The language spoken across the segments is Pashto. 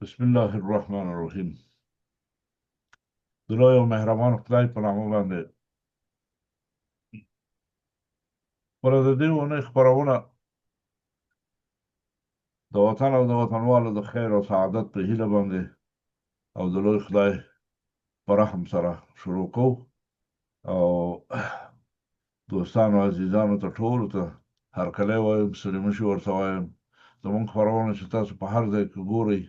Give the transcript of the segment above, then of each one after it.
بسم الله الرحمن الرحیم. د لوی او مهربان خدای په نامه باندې پر د دې ونې خپرونه د وطن او د وطنوالو د خیر او سعادت په هیله باندې او د لوی خدای په رحم سره شروع کوو. او دوستانو عزیزانو ته ټولو ته هرکلی وایم، سلامشي ورته وایم. زمونږ خپرونه چې تاسو په هر ځای کې ګورئ،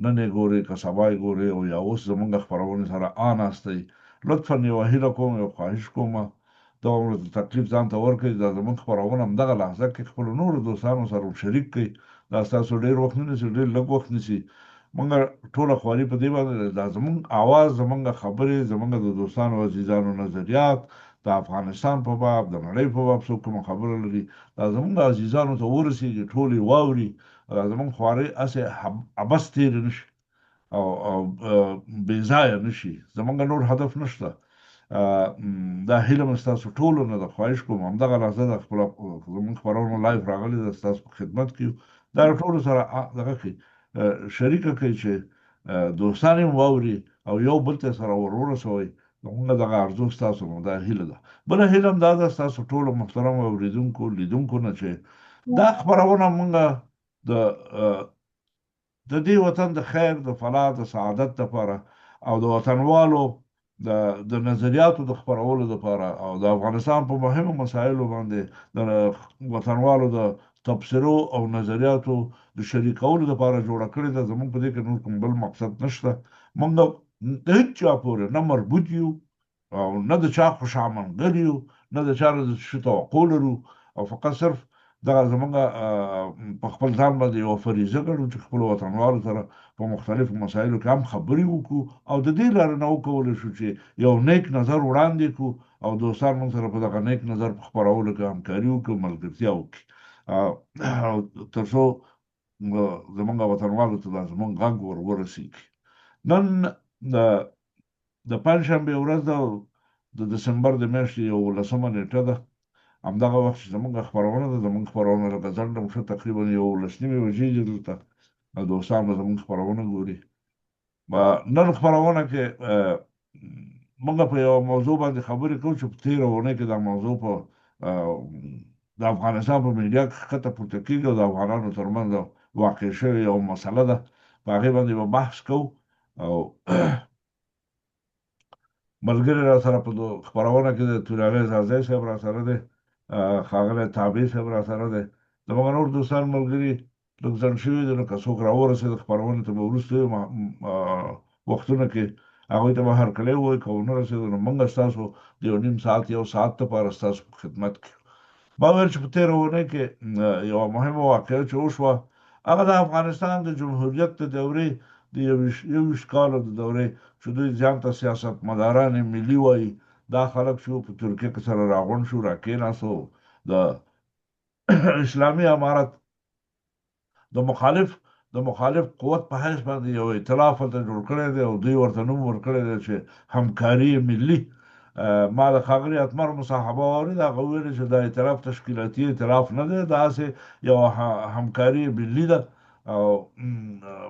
نن یې ګورئ که سبا یې ګورئ او یا اوس زمونږ خپرونې سره ناستئ، لطفا یوه هیله کوم، یو خواهش کوم، دغه تکلیف ځان ته ورکړئ. دا زمونږ خپرونه همدغه لحظه کې خپلو نورو دوستانو سره شریک کړئ. دا ستاسو ډېر وخت نه نیسي، ډېر لږ وخت نیسي. مونږ ټوله خواري په دې باندې ده، دا زمونږ اواز، زمونږ خبرې، زمونږ د دوستانو عزیزانو نظریات د افغانستان په باب، د نړۍ په باب څوک کومه خبره لري، دا زمونږ عزیزانو ته ورسېږي، ټول یې واوري. دا زمونږ خوارۍ هسې عبث تېرې نه شي او بې ځایه نه شي. زمونږ نور هدف نشته. دا هیله مې ستاسو ټولو نه ده. خواهش کوم همدغه لحظه د خپله زمونږ خپرونه لایف راغلې ده، ستاسو په خدمت کې یو. دا ټولو سره دغه کړئ، شریکه کړئ چې دوستان یې واوري او یو بل ته سره ور ورسوئ. زمونږ دغه ارزو ستاسو نو دا هیله ده. بله هیله هم دا ده ستاسو ټولو محترم اورېدونکو لیدونکو نه چې دا خپرونه مونږه د دې وطن د خیر، د فلاح، د سعادت لپاره او د وطنوالو د نظریاتو د خپرولو لپاره او د افغانستان په مهمو مسایلو باندې د وطنوالو د تبصرو او نظریاتو د شریکولو لپاره جوړه کړې ده. زمونږ په دې کې نور کوم بل مقصد نشته. مونږ د هېڅ چا پورې نه مربوط یو او نه د چا خوشامنګر یو، نه د چا نه د څه توقع لرو، او فقط صرف دغه زمونږ په خپل ځان باندې یوه فریضه ګڼو چې خپلو وطنوالو سره په مختلفو مسایلو کې هم خبرې وکړو او د دې لارې نه وکولی شو چې یو نیک نظر وړاندې کړو او دوستان موږ سره په دغه نیک نظر په خپرولو کې همکاري وکړي، ملګرتیا وکړي، تر څو زمونږ وطنوالو ته دا زمونږ غږ ور ورسېږي. نن د پنجشنبې ورځ ده، د دسمبر د میاشتې 11مه نیټه ده. همدغه وخت چې زمونږ خپرونه ده، زمونږ خپرونه لکه ځنډ هم ښه تقریبا 11 بجې دي دلته، دوستان به زمونږ خپرونه ګوري. نن خپرونه کې موږ په یوه موضوع باندې خبرې کوو چې په تېره اونۍ کې دا موضوع په د افغانستان په میډیا کې ښکته پورته کېږي او د افغانانو ترمنځ واقع شوې یوه مسله ده. په هغې باندې به بحث کوو او ملګری را سره په خپرونه کې د توریالی زازی صاحب را سره دی، ښاغلی تابع صاحب را سره دی. زموږ نور دوستان ملګري لږ ځنډ شوي دي، نو که څوک را ورسېد خپرونې ته به وروستو وختونو کې هغوی ته به هرکلی ووایي، که ونه رسېدو نو موږ ستاسو د یو نیم ساعت، یو ساعت لپاره ستاسو په خدمت کې. ما ویل چې په تېره اونۍ کې یوه مهمه واقعه چې وشوه، هغه د افغانستان د جمهوریت د دورې د 21 کالو د دورې چې دوی ځان ته سیاستمداران ملي وایي، دا خلک چې په ترکیه کې سره راغونډ شو، راکېناستو، د اسلامي امارت د مخالف قوت په حیث باندې یو ائتلاف هلته جوړ کړی دی او دوی ورته نوم ورکړی دی چې همکاري ملي. ما د ښاغلي اتمر مصاحبه واورېده، هغه وویل چې دا ائتلاف تشکیلاتي ائتلاف نه دی، دا هسې یوه همکاري ملي ده او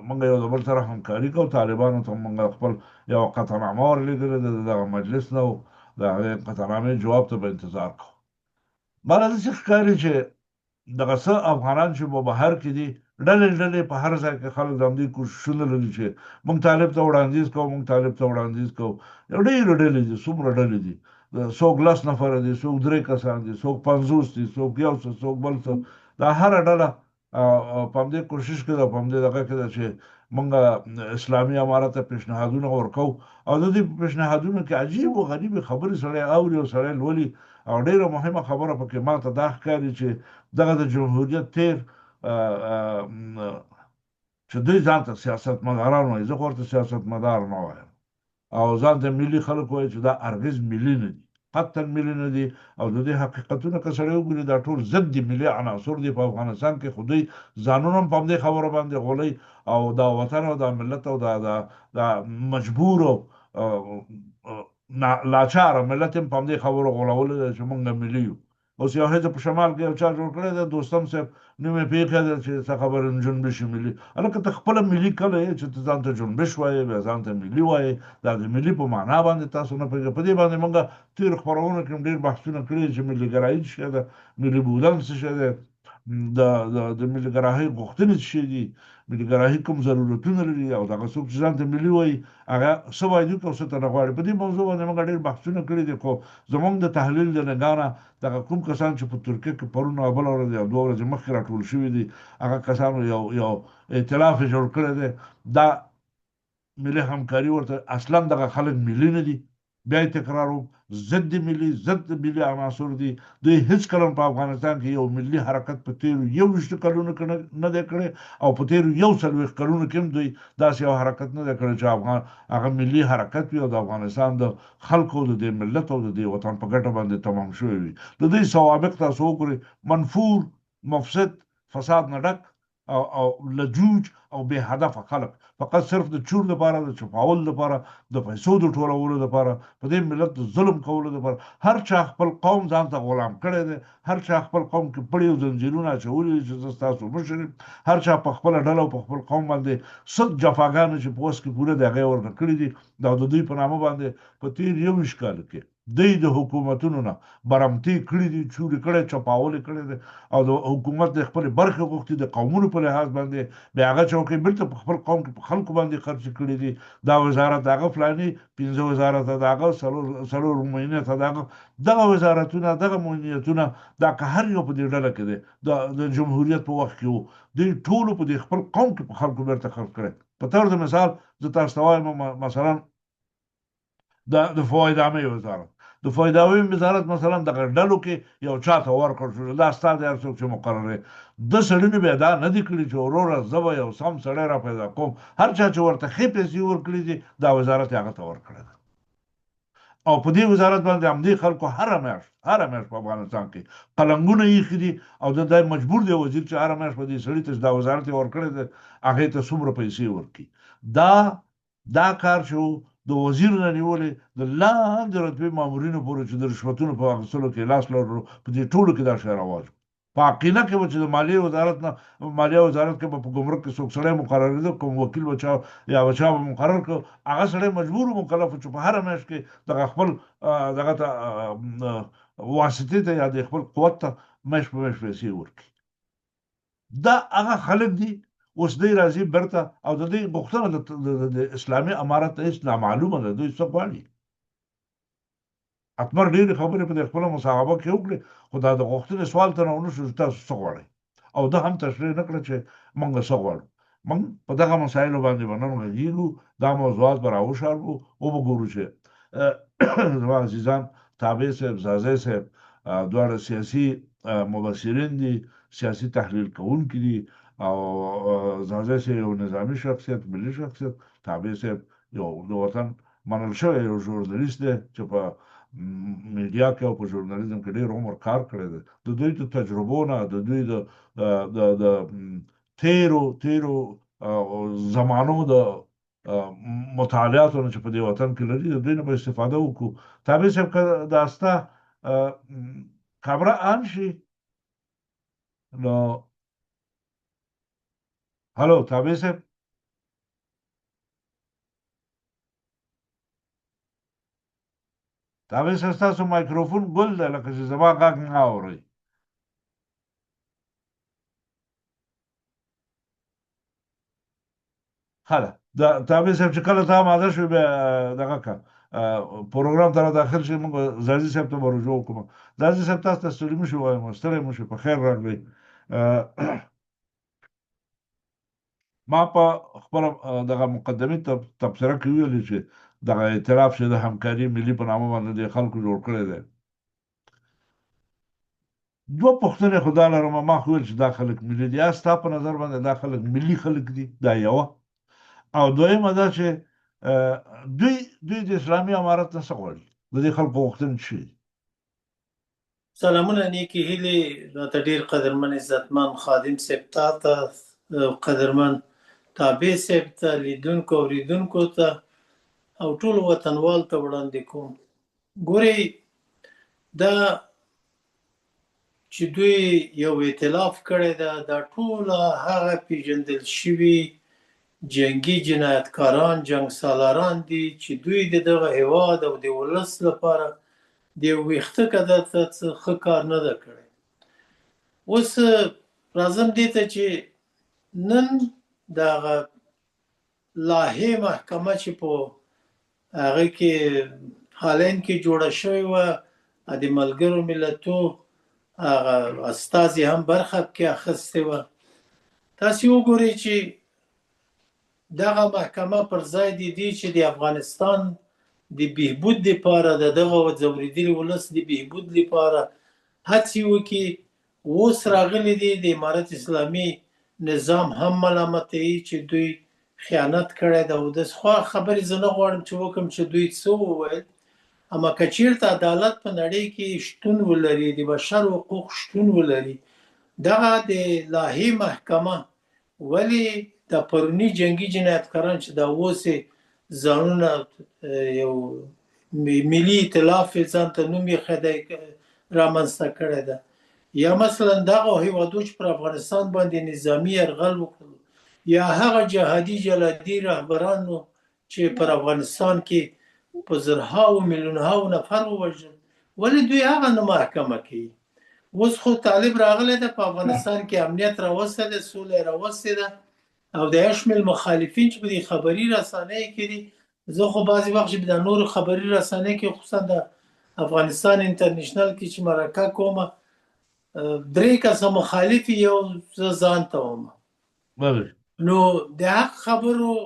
موږ یو د بل سره همکاري کوو. طالبانو ته موږ خپل یوه قطعنامه ورلېږلې ده، د دغه مجلس نه، او د هغې قطعنامې جواب ته به انتظار کوو. ماته داسې ښکاري چې دغه څه افغانان چې په بهر کې دي، ډلې ډلې په هر ځای کې خلک د همدې کوششونه لري چې موږ طالب ته وړاندیز کوو، موږ طالب ته وړاندیز کوو. ډېرې ډلې دي، څومره ډلې دي، څوک 10 نفره دي، څوک 3 کسان دي، څوک 50 دي، څوک یو څه، څوک بل څه. دا هره ډله په همدې کوشش کې ده، په همدې دغه کې ده چې موږ اسلامي امارت ته پیشنهادونه ورکوو او د دې په پیشنهادونو کې عجیب و غریبې خبرې سړی اوري او سړی لولي. او ډېره مهمه خبره پکې ماته دا ښکاري چې دغه د جمهوریت تېر چې دوی ځان ته سیاستمداران وایي، زه خو ورته سیاستمدار نه وایم، او ځان ته ملي خلک وایي، چې دا هرګز ملي نه دي، قطعا ملي نه دي. او د دې حقیقتونه که سړی وګوري، دا ټول ضد دي ملي عناصر دي په افغانستان کې، خو دوی ځانونه هم په همدې خبرو باندې غولوي او دا وطن او دا ملت او دا مجبور او لاچاره ملت هم په همدې خبرو غولولی دی چې موږ ملي یو. اوس یو هغه په شمال کې یو چا جوړ کړی دی دوستم صاحب نو مې پیښه ده چې څه خبره جنبش ملي هلکه ته خپله ملي کله یې چې ته ځان ته جنبش وایې بیا ځان ته ملي وایې دا د ملي په معنا باندې تاسو نه پوهېږئ په دې باندې موږ تېرو خپرونو کې هم ډېر بحثونه کړي چې ملي ګرایي څه شی ده ملي بودن څه شی دی د ملي ګراهۍ غوښتنې څه شي دي ملي ګراهي کوم ضرورتونه لري او دغه څوک چې ځان ته ملي وایي هغه څه وایي او څه ته نه غواړي په دې موضوع باندې موږ ډېر بحثونه کړي دي خو زموږ د تحلیل د نګاه نه دغه کوم کسان چې په ترکیه کې پرون او بله ورځ یا 2 ورځې مخکې راټول شوي دي هغه کسانو یو ائتلاف یې جوړ کړی دی دا ملي همکاري ورته اصلا دغه خلک ملي نه دي بیا یې تکراروم ضد ملي ضد ملي عناصر دي دوی هیڅکله په افغانستان کې یو ملي حرکت په تېرو 21 کلونو کې نه دی کړی او په تېرو 41 کلونو کې هم دوی داسې یو حرکت نه دی کړی چې هغه ملي حرکت وي او د افغانستان د خلکو د دې ملت او د دې وطن په ګټه باندې تمام شوی وي د دوی سوابق تاسو وګورئ منفور مفسد فساد نه ډک او لجوج او بې هدفه خلک فقط صرف د چور لپاره د چپاول لپاره د پیسو د ټولولو لپاره په دې ملت د ظلم کولو لپاره هر چا خپل قوم ځان ته غلام کړی دی هر چا خپل قوم کې پړې او زنجیرونه اچولي دي چې زه ستاسو مشر یم هر چا په خپله ډله او په خپل قوم باندې څه جفاګانې چې په اوس کې پوره دي هغه یې ورته کړي دي دا د دوی په نامه باندې په تېر 21 کال کې دوی د حکومتونو نه برمتي کړي دي چورې کړی چپاولې کړی دی او د حکومت د خپلې برخې غوښتي د قومونو په لحاظ باندې بیا هغه چوکۍ بېرته په خپل قوم کې په خلکو باندې خرچ کړي دي دا وزارت د هغه فلاني 15 وزارت د هغه څلور معینت د هغه دغه وزارتونه دغه معینتونه دا که هر یو په دې ډله کې دی د جمهوریت په وخت کې وو دوی ټولو په دې خپل قوم کې په خلکو بیرته خرڅ کړی په طور د مثال زه تاسو ته وایم مثلا د فواید عامې وزارت د فواید عامې وزارت مثلا دغه ډلو کې یو چاته ورکړل شو دا ستا دی هر څوک چې مقرر دی د سړي نه بیا دا نه دي کړي چې وروره زه به یو سم سړی را پیدا کوم هر چا چې ورته ښې پیسې ورکړي دي دا وزارت یې هغه ته ورکړی ده او په دې وزارت باندې همدې خلکو هره میاشت په افغانستان کې قلنګونه ایښي دي او دا مجبور دی وزیر چې هره میاشت په دې سړي ته دا وزارت یې ورکړی دی هغې ته څومره پیسې ورکړي دا کار چې د وزیر نه نیولې د لاندې رتبې مامورینو پورې چې د رشوتونو په اخیستلو کې لاس لرلو په دې ټولو کې دا شی رواج په عقیله کې به چې د مالیې وزارت نه مالیه وزارت کې به په ګمرک کې څوک سړی مقررېده کوم وکیل به چا یا به چا به مقرر کړ هغه سړی مجبور و مکلف چې په هره میاشت کې دغه خپل دغه ته واسطې ته یا د خپل قوت ته میاشت په میاشت پیسې ورکړي دا هغه خلک دي اوس دوی راځي بیرته او د دوی غوښتنه د اسلامي امارت ته هېڅ نامعلومه ده دوی څه غواړي اتمر ډېرې خبرې په دې خپله مصاحبه کې وکړې خو دا د غوښتنې سوال ته نه ونه شو چې تاسو څه غواړئ او ده هم تشریح نه کړه چې موږ څه غواړو موږ په دغه مسایلو باندې به نن غږېږو دا موضوعات به راوشاربو وبګورو چې زما عزیزان تابع صاحب زازی صاحب دواړه سیاسي مبصرین دي سیاسي تحلیل کوونکي دي او زازی صاحب یو نظامي شخصیت ملي شخصیت تابع صاحب یو د وطن منل شوی یو ژورنالیست دی چې په میډیا کې او په ژورنالیزم کې ډېر عمر کار کړی دی د دوی د تجربو نه د دوی د تیرو زمانو د مطالعاتو نه چې په دې وطن کې لري د دوی نه به استفاده وکړو تابع صاحب که دا ستا خبره ان شي نو هلو تابع صاحب تابع صاحب ستاسو مایکروفون ګل دی لکه چې زما غږ نه اورئ ښه ده تابع صاحب چې کله ته اماده شوې بیا دغه که پروګرام ته را داخل شي موږ زازي صاحب ته به رجوع وکړو زازي صاحب تاسو ته ستړي مه شئ وایم ستړی مه شئ په خیر راغلئ ما په خپله دغه مقدمې تبصره کې ویلي چې دغه ائتلاف چې د همکاري ملي په نامه باندې د خلکو جوړ کړی دی دوه پوښتنې خو دا لرم ما خو ویل چې دا خلک ملي دي یا ستا په نظر باندې دا خلک ملي خلک دي دا یوه او دویمه دا چې دوی د اسلامي امارت نه څه غواړي د دې خلکو غوښتنې څه دي سلامونه نیکې هیلې راته ډېر قدرمن عزتمن خادم صاحب ته قدرمن تابع صاحب ته لیدونکو اورېدونکو ته او ټول وطنوال ته وړاندې کوم ګورئ دا چې دوی یو ائتلاف کړی ده، دا ټوله هغه پیژندل شوي جنگي جنایتکاران، جنگ سالاران دي چې دوی د دغه هیواد او د ولس لپاره د یو ویښته قدر ته ښه کار نه ده کړی. اوس راځم دې ته چې نن دغه لاهې محکمه چې په هغه کې هالند کې جوړه شوې وه، د ملګرو ملتو هغه استازي هم برخه پکې اخیستې وه. تاسې وګورئ چې دغه محکمه پر ځای د دې چې د افغانستان د بهبود لپاره، د دغه ځورېدلي ولس د بهبود لپاره هڅې وکړي، اوس راغلي دي د امارت اسلامي نظام هم ملامتوي چې دوی خیانت کړی ده. او د خبرې زه نه غواړم چې وکړم چې دوی څه وویل، اما که چېرته عدالت په نړۍ کې شتون ولري، د بشر حقوق شتون ولري، دغه د لاهې محکمه ولې د پروني جنگي جنایتکاران چې دا اوس ځانونه یو ملي ائتلاف ځان ته نوم یې رامنځته کړی ده، یا مثلا دغه هیوادو چې پر افغانستان باندې نظامي یرغل وکړو، یا هغه جهادي جلادي رهبرانو چې پر افغانستان کې په زرهاو میلیونهاو نفر ووژل، ولې دوی هغه نه محکمه کوي؟ اوس خو طالب راغلی ده، په افغانستان کې امنیت راوستی ده، سوله یې راوستی ده، او د یو شمېر مخالفین چې په دې خبري رسنیو کې دي، زه خو بعضې وخت چې د نورو خبري رسنیو کې خصوصا د افغانستان انټرنیشنل کې چې مرکه کومه، 3 کسه مخالف یو زه ځان ته وم. نو د حق خبرو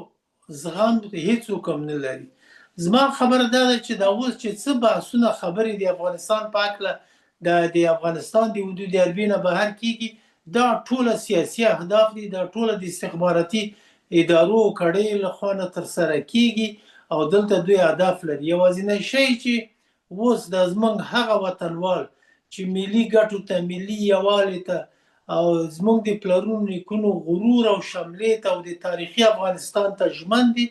زغم هیڅوک هم نه لري. زما خبره دا ده چې دا اوس چې څه بحثونه خبرې د افغانستان په هکله د افغانستان د حدود حربي نه بهر کېږي، دا ټوله سیاسي اهداف دي، دا ټوله د استخباراتي ادارو کړۍ لخوا نه ترسره کېږي او دلته دوی اهداف لري. یوازینی شی چې اوس د زموږ هغه وطنوال چې ملي ګټو ته، ملي یووالي ته او زموږ د پلرونو نیکونو غرور او شملیت او د تاریخي افغانستان ته ژمن دي،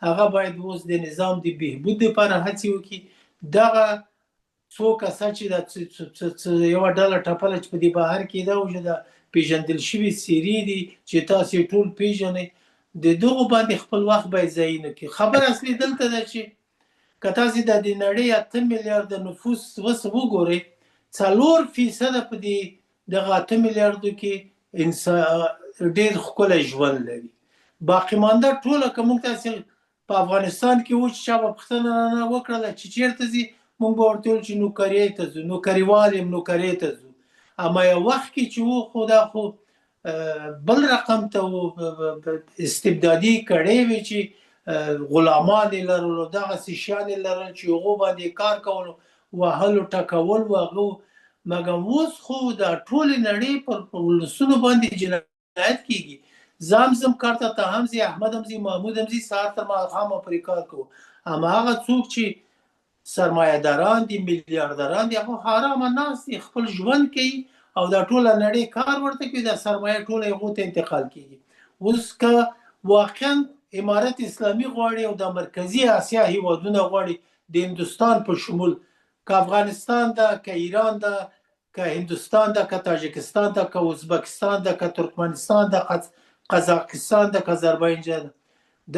هغه باید اوس د نظام د بهبود لپاره هڅې وکړي. دغه څو کسه چې یوه ډله ټپله چې په دې بهر کې ده او چې د پیژندل شوي څېرې دي چې تاسې ټول پیژنئ، د دغو باندې خپل وخت باید ضایع نه کړي. خبره اصلي دلته ده چې که تاسې د نړۍ 8 میلیارده نفوس وګورئ، 4% په دغه 8 میلیاردو کې ډېر ښکلی ژوند لري. باقي مانده ټوله که موږ تاسې په افغانستان کې و چې چا به پوښتنه رانه وکړله چې چېرته ځي، موږ به ورته ویل چې نوکریې ته ځو، نوکریوال یم، نوکریې ته ځو. اما یو وخت کې چې و خو دا خو بل رقم ته و، استبدادي کړۍ وې چې غلامان یې لرلو، دغسې شیان یې لرل چې هغو باندې کار کولو، وهلو ټکول و هغه. مګر اوس خو دا ټولې نړۍ پر ولسونو باندې جنایت کېږي. زم کار ته هم ځي، احمد هم ځي، محمود هم ځي، سهار تر ماښامه پرې کار کوو. اما هغه څوک چې سرمایه داران دي، میلیاردران دي، هغه حرامه ناست دي، خپل ژوند کوي او دا ټوله نړۍ کار ورته کوي، دا سرمایه ټوله هغو ته انتقال کېږي. اوس که واقعا امارت اسلامي غواړي او د مرکزي اسیا هیوادونه غواړي، د هندوستان په شمول، که افغانستان ده، که ایران ده، که هندوستان ده، که تاجکستان ده، که ازبکستان ده، که ترکمنستان ده، قزاقستان ده، که آذربایجان ده،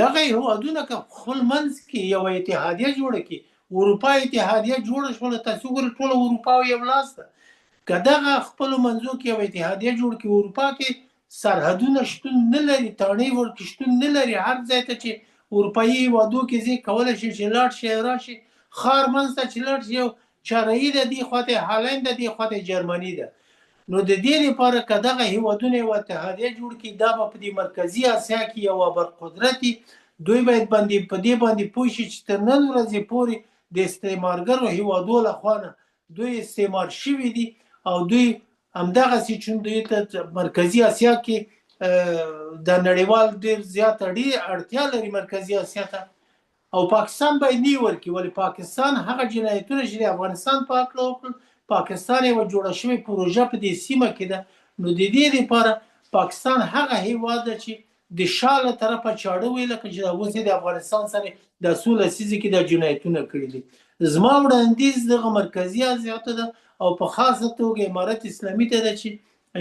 دغه هیوادونه که خپل منځ کې یو اتحادیه جوړه کړي، اروپا اتحادیه جوړه شوله، تاسې وګورئ ټوله اروپا یو لاس ده. که دغه خپلو منځو کې یو اتحادیه جوړ کړي، اروپا کې سرحدونه شتون نه لري، تاڼۍ ورکې شتون نه لري، هر ځای ته چې اروپایي هیوادو کې ځي کولی شي چې لاړ شي او راشي، ښار منځ ته چې لاړ شي، یو چرایي ده، دې خواته هالند ده، دې خواته جرمني ده. نو د دې لپاره که دغه هیوادونه یو اتحادیه جوړ کړي، دا به په دې مرکزي اسیا کې یو ابرقدرتي، دوی باید په دې باندې پوه شي چې تر نن ورځې پورې د استعمارګرو هیوادو لخوا نه دوی استعمار شوي دي او دوی همدغسې چې دوی ته مرکزي اسیا کې د نړیوال ډېر زیات اړتیا لري مرکزي اسیا ته، او پاکستان باید نه ورکړي. ولې پاکستان هغه جنایتونه چې د افغانستان په هکله وکړل، پاکستان یوه جوړه شوې پروژه په دې سیمه کې ده. نو د دې لپاره پاکستان هغه هیواد ده چې د شا له طرفه چاړه ویله که چې اوس یې د افغانستان سره د څو لسیزې کې دا جنایتونه کړي دي. زما وړاندیز دغه مرکزي اسیا ته ده او په خاصه توګه امارت اسلامي ته ده چې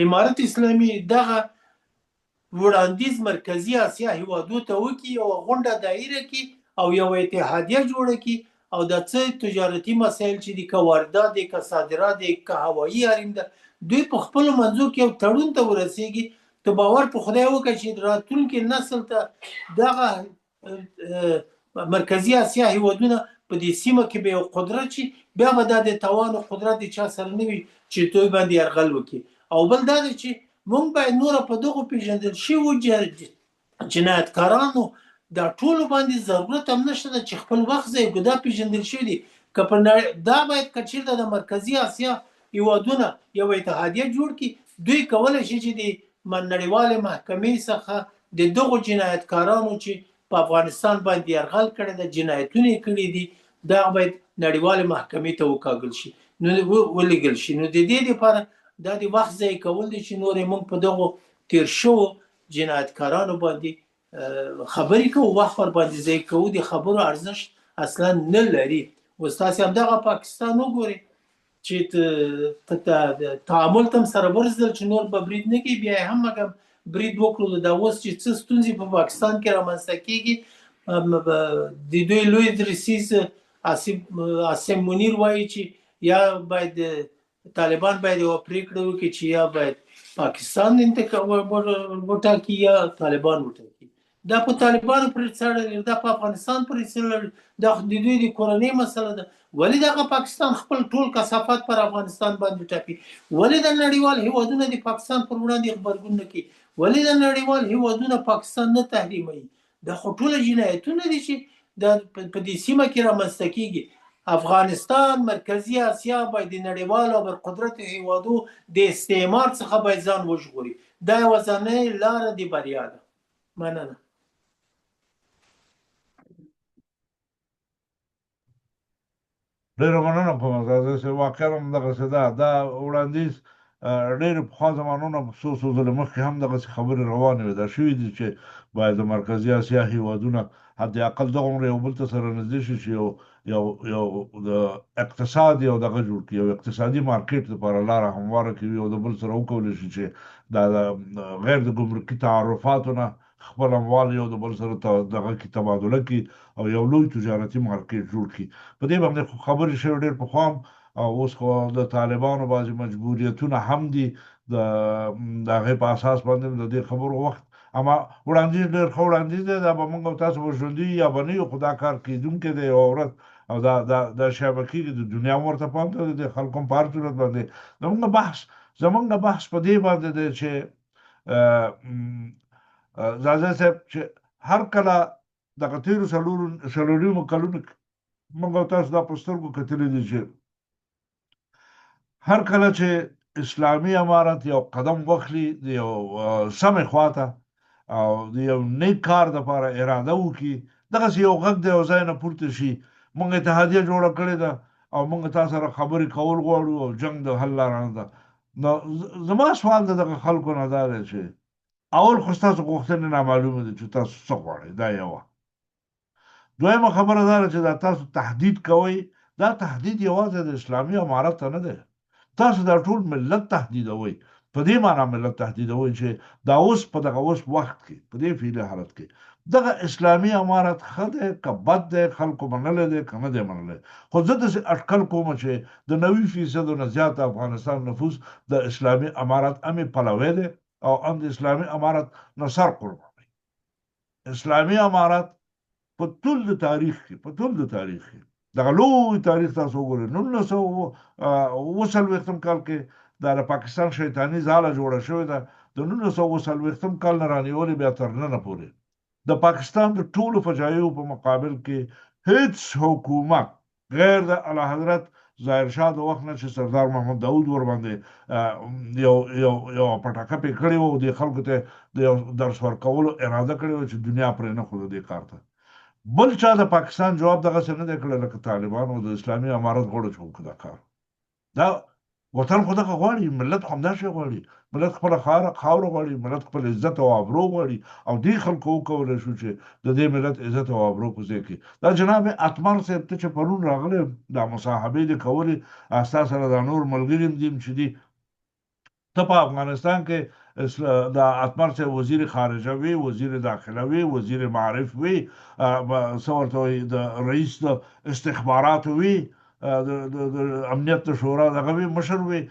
امارت اسلامي دغه وړاندیز مرکزی اسیا هیوادو ته وکړي او غونډه دایره کې او یو اتحادیه جوړه کړي او د څه تجارتي مسایل چې د واردات دي که صادرات دي که هوایي حریم ده دوی په خپل منځو کې یو تړون ته ورسیږي ته باور په خدای وکړه چې راتلونکي نسل ته دغه مرکزی اسیا هیوادونه په دې سیمه کې به یو قدرت شي بیا به د توان او قدرت چا سره نه وي چې دوی باندې یرغل وکړي او بل دا چې مونږ باید نور په دغه پیژندل شویو جنایتکارانو دا ټول باندې ضرورت هم نشته چې خپل وخت ځای ګدا پیژندل شوی دي که په دا باید کچیرته د مرکزی اسیا هیوادونه یو اتحادیه جوړ کړي دوی کولای شي چې د نړیوالې محکمې څخه د دغو جنایتکارانو چې په افغانستان باندې یرغل کړی د جنایتونه کړي دي دا باید نړیوالې محکمې ته وکاږل شي نو ولېږل شي نو د دې لپاره دا د وخت ځای کول دي چې نور موږ په دغه تیر شو جنایتکارانو باندې خبرې کوو وخت ور باندې ځای کوو د خبرو ارزښت اصلا نه لري وستاسې هم دغه پاکستان وګورئ چې تعامل تم سره ورزدل چې نور به برید نه کوي بیا هم هغه برید وکړو دا اوس چې څه ستونزې په پاکستان کې رامنځته کېږي د دوی لوی درسیز عاصم منیر وایي چې یا باید طالبان باید یو پریکړه وکړي چې یا باید پاکستان انتخاب وټاکي یا طالبان وټاکي دا په طالبانو پرې څرګنده دا په افغانستان پرې څرګنده دا د دوی د کورنۍ مسله ده ولې دغه پاکستان خپل ټول کثافات پر افغانستان باندې ټاپي ولې د نړیوال هیوادونو د پاکستان پر وړاندې خبرګون نه کوي ولې د نړیوال هیوادونو پاکستان نه تحریموي دا خو ټول جنایتونه دي چې د په دې سیمه کې رامنځته کیږي افغانستان مرکزی اسیا باید د نړیوال او برقدرت هیوادو د استعمار څخه باید ځان وژغوري دا یوه ځانګړې لاره د بریا ده مننه ډېره مننه کوم چې واقعا هم دغسې دا وړاندیز ډېرې پخوا زمانونه څو ځله مخکې هم دغسې خبرې روانې وې دا شوي دي چې باید د مرکزي اسیا هیوادونه حد اقل دغومره یو بل ته سره نږدې شي چې یو د اقتصاد یو دغه جوړ کړي یو اقتصادي مارکیټ لپاره لاره همواره کړي او د بل سره وکولی شي چې دا غیر د ګمرکي تعرفاتو نه خپل اموال یو د بل سره دغه کې تبادله کړي او یو لوی تجارتي مارکیټ جوړ کړي په دې باندې خبرې شوې ډېر پخوا او اوس خو د طالبانو بعضې مجبوریتونه هم دي د هغې په اساس باندې د دې خبرو وخت اما وړاندیز ډېر ښه وړاندیز دی دا به موږ او تاسو به ژوندي یا به نه یو خو دا کار کېدونکی دی یوه ورځ او دا شی به کېږي د دنیا هم ورته پام ته د خلکو هم په هر صورت باندې زموږ بحث په دې باندې دی چې زازی صاحب چې هر کله دغه تېرو څلورو کلونو موږ او تاسو دا په سترګو کتلي دي چې هر کله چې اسلامي امارت یو قدم واخلي د یو سمې خواته او د یو نیک کار دپاره اراده وکړي دغسې یو غږ د یو ځای نه پورته شي موږ اتحادیه جوړه کړې ده او موږ تاسو سره خبرې کول غواړو او جنګ د حل لاره نه ده نو زما سوال د دغه خلکو نه دا دی چې اول خو ستاسو غوښتنې نامعلومه دي چې تاسو څه غواړئ دا یوه دویمه خبره دا ده چې دا تاسو تهدید کوئ دا تهدید یوازې د اسلامي امارت ته نه دی تاسو دا ټول ملت تهدیدوئ په دې معنا ملت تهدیدوئ چې دا اوس په دغه اوس وخت کې په دې فعلي حالت کې دغه اسلامي امارت ښه دی که بد دی خلکو منلی دی که نه دی منلی خو زه داسې اټکل کوم چې د 90% نه زیات افغانستان نفوس د اسلامي امارت امې پلوی دی او هم د اسلامي امارت نه سر قربانوي اسلامي امارت په ټول د تاریخ کې دغه لوی تاریخ تاسو وګورئ 1940 کال کې دا د پاکستان شیطاني ځاله جوړه شوې ده د 1940 کال نه رانیولې بیا تر ننه پورې د پاکستان د ټولو فجایعو په مقابل کې هیڅ حکومت غیر د اعلیحضرت ظاهر شاه د وخت نه چې سردار محمد داود ورباندې یو پټاکه پې کړې وه او دې خلکو ته د یو درس ورکولو اراده کړې وه چې دنیا پرې نه ښوده دې کار ته بل چا د پاکستان جواب دغسې نه دی کړی لکه طالبانو د اسلامي امارت غړو چې وکړه دا کار دا وطن خو دغه غواړي، ملت خو همداسې غواړي، ملت خپله خاوره غواړي، ملت خپل عزت او آبرو غواړي، او دې خلکو وکولی شو چې د دې ملت عزت او آبرو په ځای کې دا جناب اتمر صاحب ته چې پرون راغلی دا مصاحبې دې کولې، ستا سره دا نور ملګري دي چې دي ته په افغانستان کې د اتمر صاحب وزیر خارجه وي، وزیر داخله وي، وزیر معارف وي، څه ورته وایي د رئیس د استخباراتو وي، د امنیت د شورا دغه وي، مشر وي،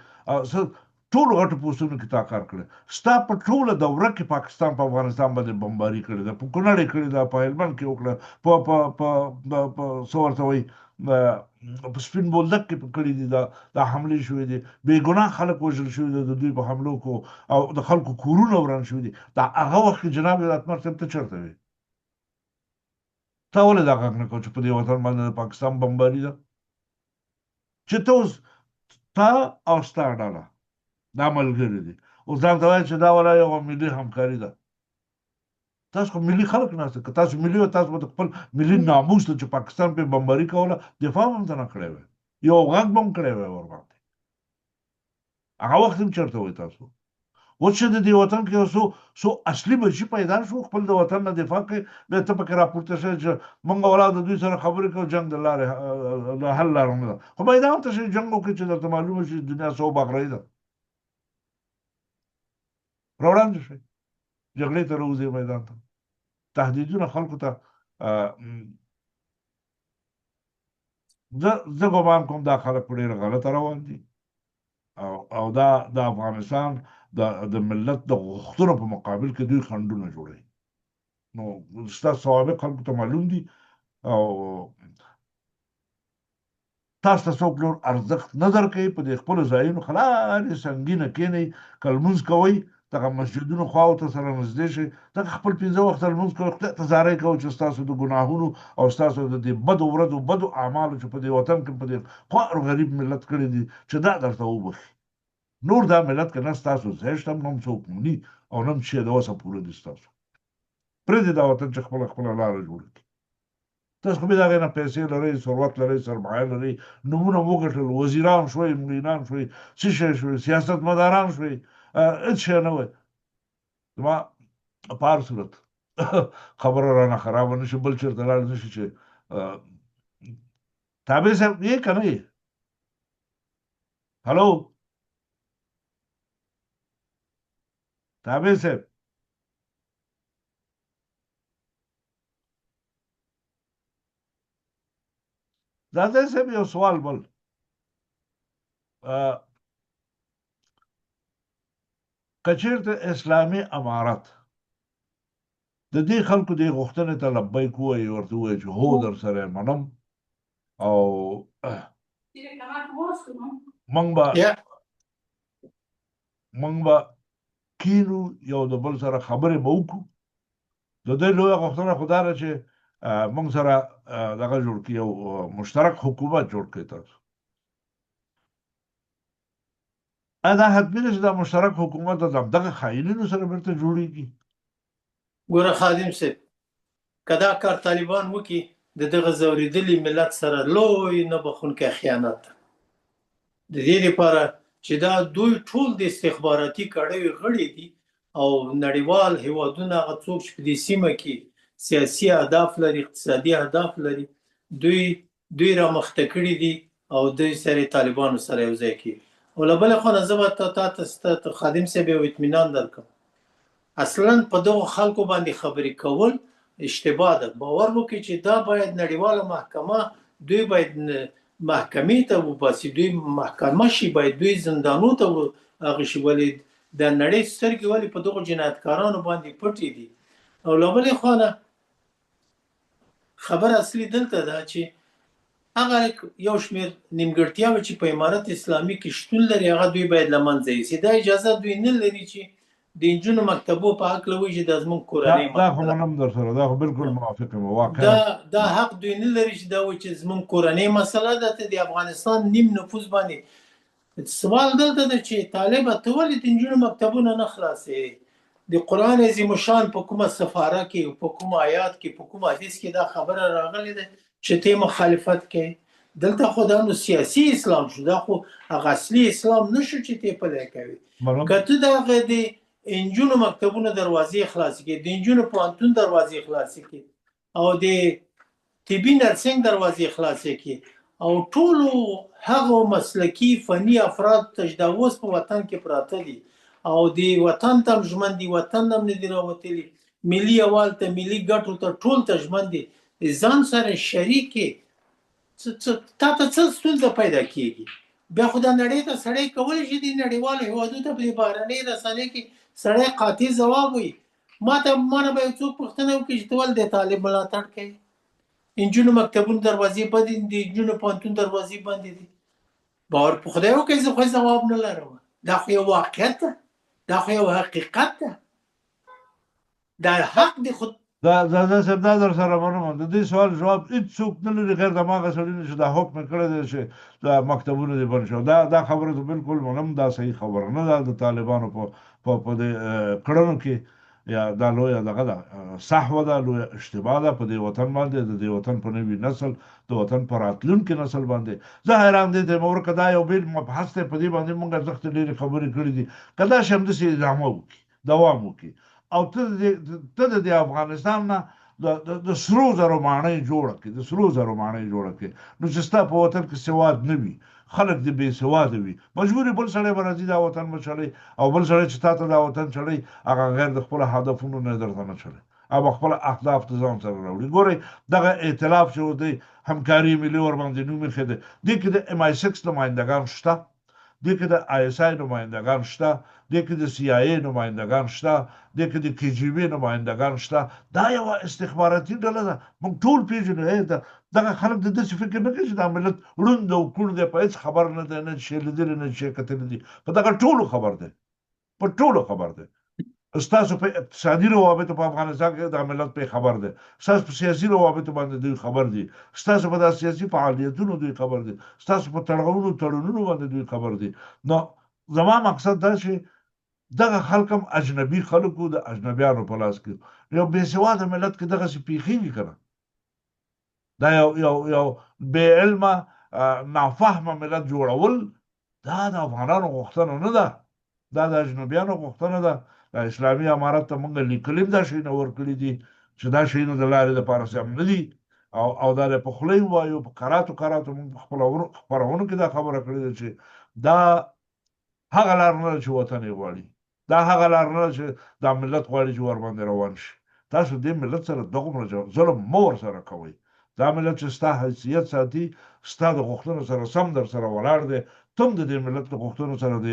ټولو غټو پوستونو کې تا کار کړی. ستا په ټوله دوره کې پاکستان په افغانستان باندې بمباري کړې ده، په کونړ یې کړې ده، په هلمند کې وکړه، په څه ورته وایي په سپین بولدک کې کړي دي، دا حملې شوې دي، بې ګناه خلک وژل شوي دي د دوی په حملو کو، او د خلکو کورونه وران شوي دي. دا هغه وخت کې جناب اتمر صاحب ته چېرته وې؟ تا ولې دا غږ نه کوو چې په دې وطن باندې د پاکستان بمباري ده؟ چې ته اوس تا او ستا ډله دا ملګري دي، اوس ځان ته وایي چې دا ولا یوه ملي همکاري ده. تاسو خو ملي خلک ناست، که تاسو ملي وو تاسو به د خپل ملي ناموس ته چې پاکستان پې بمباري کوله دفاع هم ته نه کړی وی، یو غږ به هم کړی وی ورباندې. هغه وخت هم چېرته وی تاسو؟ اوس چې د دې وطن کې یو څو اصلي بچي پیدا شو خپل د وطن نه دفاع کوي، بیا ته پکې راپورته شوی چې موږ ولا د دوی سره خبرې کوو، جنګ د لارې د حل لاره نه ده. خو میدان ته شئ جنګ وکړئ چې درته معلومه شي دنیا څو باغرۍ ده، راوړاندې شئ جګړې ته راوځئ میدان ته. تهدیدونه خلکو ته زه ګمان کوم دا خلک په ډېره غلطه روان دي، او دا د افغانستان د ملت د غوښتنو په مقابل کې دوی خنډونه جوړوي. نو ستاسو سوابق خلکو ته معلوم دي، او تاسو ته څوک نور ارزښت نه درکوي، په دې خپلو ځایونو خلارې سنګینه کښېنئ، که لمونځ کوئ دغه مسجدونو خواو ته سره نږدې شئ، دغه خپل 15 وخته لمونځ کوئ، خدای ته زارۍ کوئ چې ستاسو د ګناهونو او ستاسو د دې بدو ورځو بدو اعمالو چې په دې وطن کې په دې خوار غریب ملت کړي دي چې دا درته وبخي. نور دا ملت کې نه ستاسو ځای شته، نه هم څوک مني او نه هم چې د وسه پوره دي ستاسو. پرېږدئ دا وطن چې خپله لاره جوړه کړي. تاسو خو بې د هغې نه پیسې لرئ، ثروت لرئ، سرمایه لرئ، نومونه مو وګټل، وزیران شوئ، مړینان شوئ، څه شی شوئ، سیاستمداران شوئ، هېڅ شی نه وی. زما په هر صورت خبره رانه خرابه نه شي، بل چېرته لاړ نه شي چې تابع صاحب یې که نه یې؟ هلو تابع صاحب، دادا صاحب یو سوال بل، که چېرته اسلامي امارت د دې خلکو دې غوښتنې ته لبیک ووایي، ورته ووایي چې هو در سره یې منم، او موږ به کینو، یو د بل سره خبرې به وکړو، د دوی لویه غوښتنه خو دا ده چې موږ سره دغه جوړ کړي، یو مشترک حکومت جوړ کړي. تاسو ایا دا حتمي ده چې دا مشترک حکومت د دغه خاینینو سره بیرته جوړېږي؟ ګوره خادم صاحب، که دا کار طالبان وکړي د دغه ځورېدلي ملت سره لوی نه بخښونکی خیانت ده. د دې لپاره چې دا دوی ټول د استخباراتي کړیو غړي دي، او نړیوال هیوادونه هغه څوک چې په دې سیمه کې سیاسي اهداف لري، اقتصادي اهداف لري، دوی رامخته کړي دي، او دوی سره طالبانو سره یو ځای کړي. او له بلې خوا نه زه به تاسو خادم صاحب یو اطمینان درکړم، اصلا په دغو خلکو باندې خبرې کول اشتباه ده. باور وکړئ چې دا باید نړیواله محکمه، دوی باید محکمې ته وباسي، دوی محکمه شي، باید دوی زندانو ته هغه شي. ولې د نړۍ سترګې ولې په دغو جنایتکارانو باندې پټې دي؟ او له بلې خوا نه خبره اصلي دلته ده چې هغه یو شمېر نیمګړتیاوې چې په امارت اسلامي کې شتون لري، هغه دوی باید له منځه یوسي. دا اجازه دوی نه لري چې د نجونو مکتبو په هکله وایي چې دا زموږ کورنۍ دا خو منم در سره، دا خو بالکل موافق یم. دا حق دوی نه لري چې دا وایي چې زموږ کورنۍ مسله ده. ته د افغانستان نیم نفوس باندې سوال دلته ده چې طالبه ته ولې د نجونو مکتبونه نه خلاصې؟ د قرآن عظیم الشان په کومه سفاره کې، په کوم آیات کې، په کوم حدیث کې دا خبره راغلې ده چې ته مخالفت کوي؟ دلته خو دا نو سیاسي اسلام شو، دا خو هغه اصلي اسلام نشو چې ته پلی کوي. منم. که ته دغه د انجونو مکتبونو دروازې خلاصې کړي، د انجونو پوهنتون دروازې خلاصې کړي، او د طبي نرسنګ دروازې خلاصې کړي، او ټولو هغه مسلکي فني افراد ته چې دا اوس په وطن کې پراته دي او د وطن ته ژمن دي، وطن هم نه دي راوتلي، ملي یوال ته ملي ګټو ته ټول ته ژمن دي، ځان سره شریک تا ته څه ستونزه پیدا کیږي؟ بیا خو دا نړۍ ته سړی کولی شي د نړیوالو هېوادونو ته په بهرنۍ رسنۍ کې سړی قاطع ځواب وایي. ما نه به یو څوک پوښتنه وکړي چې ته ولې د طالب ملاتړ کوي؟ انجونو مکتبونو دروازې بندې دي، د انجونو پوهنتون دروازې بندې دي. باور په خدای وکړئ، زه خو ځواب نه لرم. دا خو یو واقعیت ده، دا خو یو حقیقت ده، دا حق دی. خود دا صاحب دا در سره منم، د دې سوال جواب هیڅوک نه لري غیر د هغه سړي نه چې دا حکم کړی دی چې دا مکتبونه دې بند شو. دا خبره ته بالکل منم، دا صحیح خبره نه ده. د طالبانو په دې کړنو کې یا دا لویه دغه ده، صحوه ده، لویه اشتباه ده په دې وطن باندې، د دې وطن په نوي نسل، د وطن په راتلونکي نسل باندې. زه حیران دي ته مور کدا یو بیل مبحث ته په دې باندې مونږ ځخت ډېرې خبرې کړې دي. کدا شم د سي ادامه وکړي، دوام وکړي، او ته د افغانستان نه د سرو زرو ماڼۍ جوړه کړي، د سرو زرو ماڼۍ جوړه کړي، نو چې ستا په وطن کې سواد نه وي، خلک دې بې سواده وي، مجبوري بل سړی به راځي دا وطن به چلی، او بل سړی چې تا ته دا وطن چلی هغه غیر د خپلو هدفونو نه درته نه چلی، او خپل اهداف ته ځان سره راوړي. ګورئ دغه ائتلاف چې دی همکاري ملي ورباندې نوم ایښی دی، دې کې د MI6 نمایندګان شته، دې کې د ISI نمایندګان شته، دې کې د CIA نمایندګان شته، دې کې د KGB نمایندګان شته. دا یوه استخباراتي ډله ده، موږ ټول پېژنو. دغه خلک د داسې فکر نه کوي چې دا ملت ړوند او کوڼ دی، په هېڅ خبر نه دی، نه شی لیدلی نه شی کتلی دي، په دغه ټولو خبر دی، په ټولو خبر دی. ستاسو په اقتصادي روابطو په افغانستان کې دا ملت په خبر دی، ستاسو په سیاسي روابطو باندې دوی خبر دي، ستاسو په داسې سیاسي فعالیتونو دوی خبر دي، ستاسو په تړونونو باندې دوی خبر دي. نو زما مقصد دا چې دغه خلک هم اجنبي خلکو د اجنبیانو په لاس کې یو بې سواده ملت کې دغسې پیښېږي که نه؟ دا یو بې علمه نافهمه ملت جوړول دا د افغانانو غوښتنه نه ده، دا د اجنبیانو غوښتنه ده. د اسلامي امارت ته موږ لیکلي دا شیونه ورکړي دي چې دا شیونه د لارې دپاره سم نه دي، او دا په خوله یې ووایو، په کراتو موږ په خپلو خپرونو کې دا خبره کړې ده چې دا هغه لار نه ده چې وطن یې غواړي، دا هغه لار نه ده چې دا ملت غواړي چې ورباندې روان شي. تاسو دې ملت سره دومره ظلم مه ورسره کوئ. دا ملت چې ستا حیثیت ساتي، ستا د غوښتنو سره سم در سره ولاړ دی، ته هم د دې ملت د غوښتنو سره د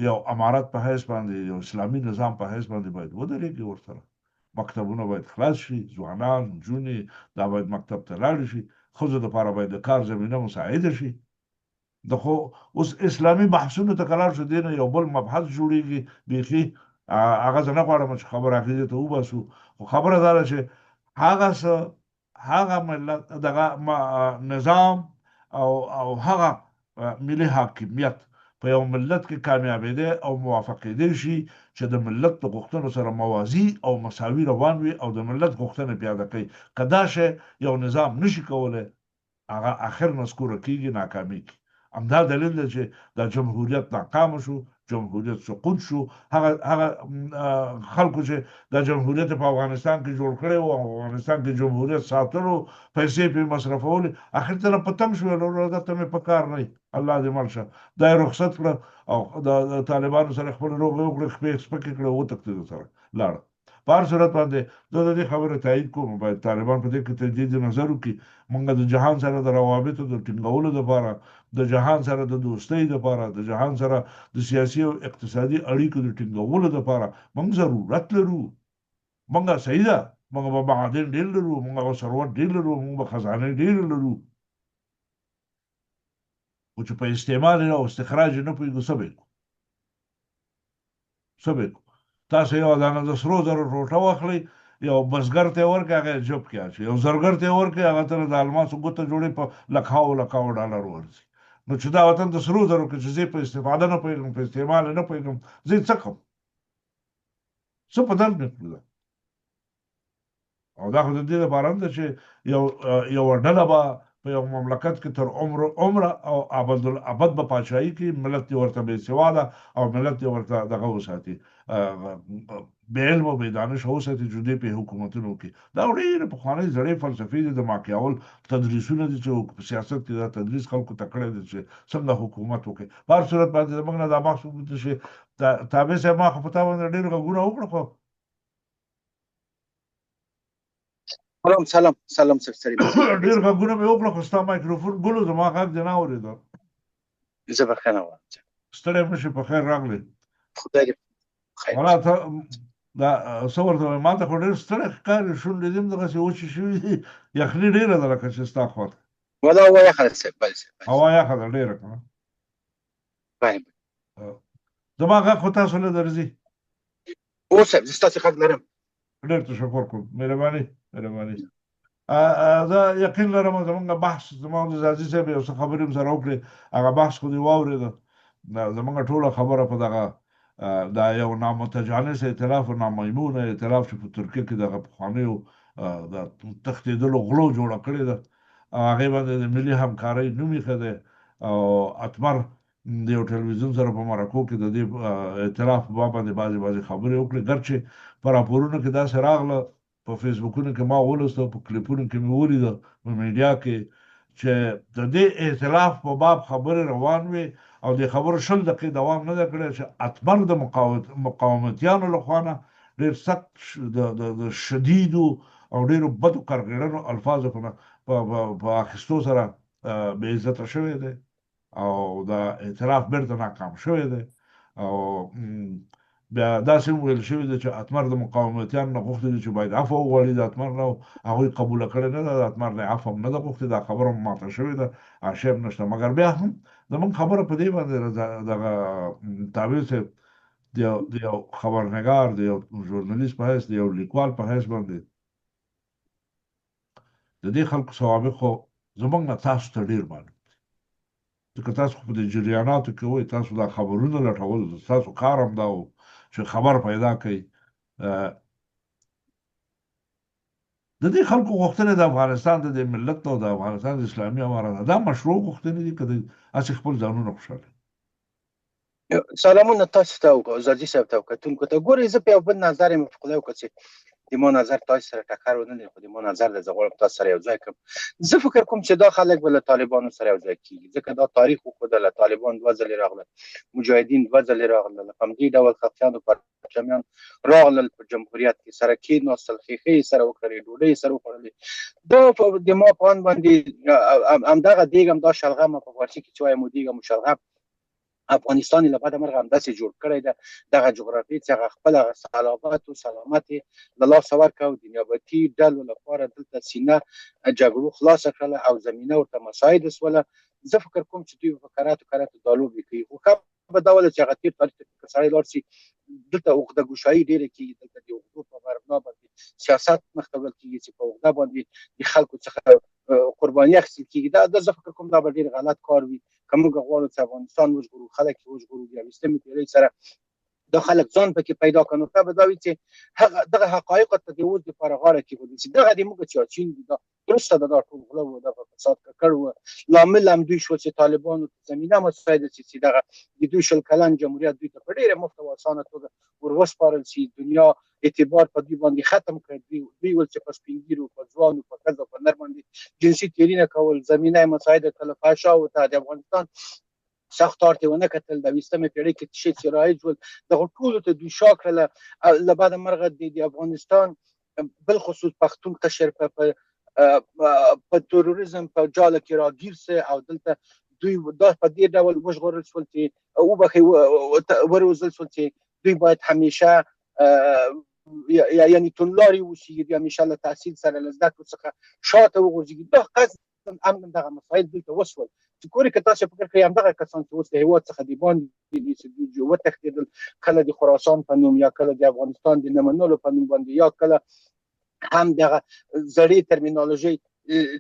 یو امارت په حیث باندې، یو اسلامي نظام په حیث باندې باید ودرېږي ورسره. مکتبونه باید خلاص شي، ځوانان نجونې دا باید مکتب ته لاړې شي، ښځو دپاره باید د کار زمینه مساعده شي. د خو اوس اسلامي بحثونو ته که لاړ شو، دې نه یو بل مبحث جوړېږي بیخي. هغه زه نه غواړم چې خبره عقیدې ته وباسو، خو خبره دا ده چې هغه ملت دغه نظام او هغه ملي حاکمیت په یو ملت کې کامیابېدی او موافقېدی شي چې د ملت د غوښتنو سره موازي او مساوي روان وي او د ملت غوښتنې پیاده کوي. که دا شی یو نظام نشي کولی، هغه اخر نسکوره کېږي، ناکامېږي. همدا دلیل دی چې دا جمهوریت ناکامه شو، جمهوریت سقوط شو. هغه خلکو چې دا جمهوریت په افغانستان کې جوړ کړی و، افغانستان کې جمهوریت ساتلو، پیسې پرې مصرفولې، اخر ته په تم شول، دته مې په کار نه وي، الله دې مړ شه. دا یې رخصت کړه او د طالبانو سره خپل روغې وکړې، خپې سپکې کړه، وتښتېد سره لاړه. په هر صورت باندې زه د دې خبره تایید کوم، باید طالبان په دې کې تجدید نظر وکړي. موږ د جهان سره د روابطو د ټینګولو دپاره، د جهان سره د دوستۍ دپاره، د جهان سره د سیاسي او اقتصادي اړیکو د ټینګولو دپاره موږ ضرورت لرو. موږ صحیح ده، موږ به معادن ډېر لرو، موږ به ثروت ډېر لرو، موږ به خزانې ډېر لرو، خو چې په استعمال او استخراج نه پوهېږو، څه به یې کوو؟ تاسو یو دانه د سرو زرو ټوټه واخلئ، یو بزګر ته یې ورکړئ، هغه یې جب کې اچوي، یو زرګر ته یې ورکړئ، هغه ته د الماسو ګوته جوړې، په لکهاو ډالر ورځي. نو چې دا وطن د سرو زرو کې چې زه په استفاده نه پوهېږم، په استعمال نه پوهېږم، زه یې څه کوم؟ څه په درد مې کړو؟ او دا خو د دې لپاره هم ده چې یوه ډله به په یو مملکت کې تر عمره او ابد به پاچاهي کې ملت یې ورته بې سواده او ملت یې ورته دغه وساتي بې علم او بې دانشه وساتي چې دوی په حکومتونو کې دا ډېرې پخوانۍ زړې فلسفې دي د ماکیاول تدریسونه دي چې په سیاست کې دا تدریس خلکو ته کړی دی چې څنګه حکومت وکړي په هر صورت باندې زموږ نه دا بحث وکړو چې تابع صاحب ما خو په تا باندې ډېر غږونه وکړه خو سلام سرسری ډېر غږونه مې وکړه خو ستا مایکروفون ګلو زما غږ دې نه اورېده زه بخښنه غواړم ستړی مه شې په خیر راغلی خدای دې خیر ولا ته دا څه ورته وایم ما ته خو ډېر ستړی ښکاري شونډې دې هم دغسې وچې شوي دي یخني ډېره ده لکه چې ستا خوا ته ولا هوا یخه ده صاحب بله صاحب هوا یخه ده ډېره که نه زما غږ خو تاسو نه درځي او صاحب زه ستاسې غږ لرم ډېر تشکر کوم مهرباني زه یقین لرم زمونږ بحث زما د زازي صاحب یو څه خبرې هم سره وکړې هغه بحث خو دې واورېده زمونږ ټوله خبره په دغه دا یو نامتجانس ائتلاف او نامیمونه ائتلاف چې په ترکیه کې دغه پخوانیو د تښتېدلو غلو جوړه کړې ده او هغې باندې د ملي همکارۍ نوم ایښی دی او اتمر د یو ټلویزیون سره په مرکو کې د دې ائتلاف په باب باندې بعضې خبرې وکړې ګرچې په راپورونو کې داسې راغله په فیسبوکونو کې ما ولوسته په کلیپونو کې مې ولیده په میډیا کې چې د دې ائتلاف په باب خبرې روان وې او د خبرو 20 دقیقې دوام نه دی کړی چې اتمر د مقاومتیانو لخوا نه ډېر سخت د شدیدو او ډېرو بدو کارګرانو الفاظو په اخیستو سره بې عزته شوی دی او دا ائتلاف بیرته ناکام شوی دی او بیا داسې هم ویل شوي دي چې اتمر د مقاومتیانو نه غوښتي دي چې باید عفو وغواړي د اتمر نه هغوی قبوله کړې نه ده د اتمر نه عفو هم نه ده غوښتې دا خبره هم ماته شوې ده آشیب نشته مګر بیا هم زموږ خبره په دې باندې دغه تابع صاحب د یو خبرنګار د یو ژورنالیست په حیث د یو لیکوال په حیث باندې د دې خلکو سوابق خو زموږ نه تاسو ته ډېر معلوم ځکه تاسو خو په دې جریاناتو کې وئ تاسو دا خبرونه لټول تاسو کار هم دا و چې خبر پیدا کوي د دې خلکو غوښتنې د افغانستان د ملت او د افغانستان د اسلامي امارات دا مشروع غوښتنې دي که هسې خپل ځانونه خوشحاله سلامونه تاسو ته او زاجي صاحب ته او کتونکو ته ګورئ زه په یو بل نظر یم فقله وکړه چې د ما نظر تاسو سره ټکر ونه لري خو د ما نظر د زه غواړم تاسو سره یو ځای کړم زه فکر کوم چې دا خلک به له طالبانو سره یو ځای کېږي ځکه دا تاریخ وښودله طالبان 2 ځلې راغلل مجاهدین 2 ځلې راغلل په همدې ډول خفیانو پرچمیان راغلل په جمهوریت کې سره کېناستل ښیښې یې سره وکړلې ډوډۍ یې سره وخوړلې دا د ما په اند باندې همدغه دیګ همدا شلغم په فارسي کې چې وایي مو دیګ مو شلغم افغانستان له بعد مرغ همداسې جوړ کړی ده دغه جغرافي څخه خپل صلابت او سلامت له لاسه ورکړ د نیابتي ډلو لپاره دلته سینه جګړو خلاصه کړله او زمینه ورته مساعد وسوله زه فکر کوم چې دوی په کراتو دالو کوي خو به دا ول چې هغه تیر تاریخ کې سړی لاړ شي دلته عقده ګوشایي ډېره کېږي دلته د عقدو په مبنا باندې سیاست مخ ته وړل کېږي چې په عقده باندې د خلکو څخه قرباني اخیستل کېږي دا زه فکر کوم دا به ډېر غلط کار وي که موږ غواړو چې افغانستان وژغورو خلک یې وژغورو د 20مې پېړۍ سره دا خلک ځان پکې پیدا کړي نو ته به دا وي چې دغه حقایقو ته د اوس دپاره غاړه کېښودل شي دغه د موږ چاچین دي دا درسته ده دا ټول غله وو دا په فساد ککړ وو لامل هم دوی شو چې طالبانو ته زمینه مساعده شي چې دغه د دوی 20 کلن جمهوریت دوی ته په ډېره مفته او اسانه توګه ور وسپارل شي دنیا اعتبار په دوی باندې ختم کړ دوی ول چې په سپین ږیرو په ځوانو په ښځو په نر باندې جنسي تېرینه کول زمینه مساعده کړله فحشاو ته د افغانستان ساختار ته ونه کتل د 20مې پېړۍ کې چې رایج ول دغه ټولو ته دوی شا کړله له بعده مرغه د افغانستان بالخصوص پښتون قشر په تروریزم په جاله کې راګیر سه او دلته دوی دا په دې ډول وژغورل شول چې وبخښي وروزل شول چې دوی باید همیشه یعنی تونلاري وشي همیشه له تحصیل سره له زده کړو څخه شاته وغورځېږي دا قصد همدغه مسایل دلته وشول چې ګورئ که تاسو فکر کوئ همدغه کسان چې اوس د هېواد څخه د باندې وتښتېدل کله د خراسان په نوم یا کله د افغانستان د نه منلو په نوم باندې یا کله هم دغه زړې ترمینالوژي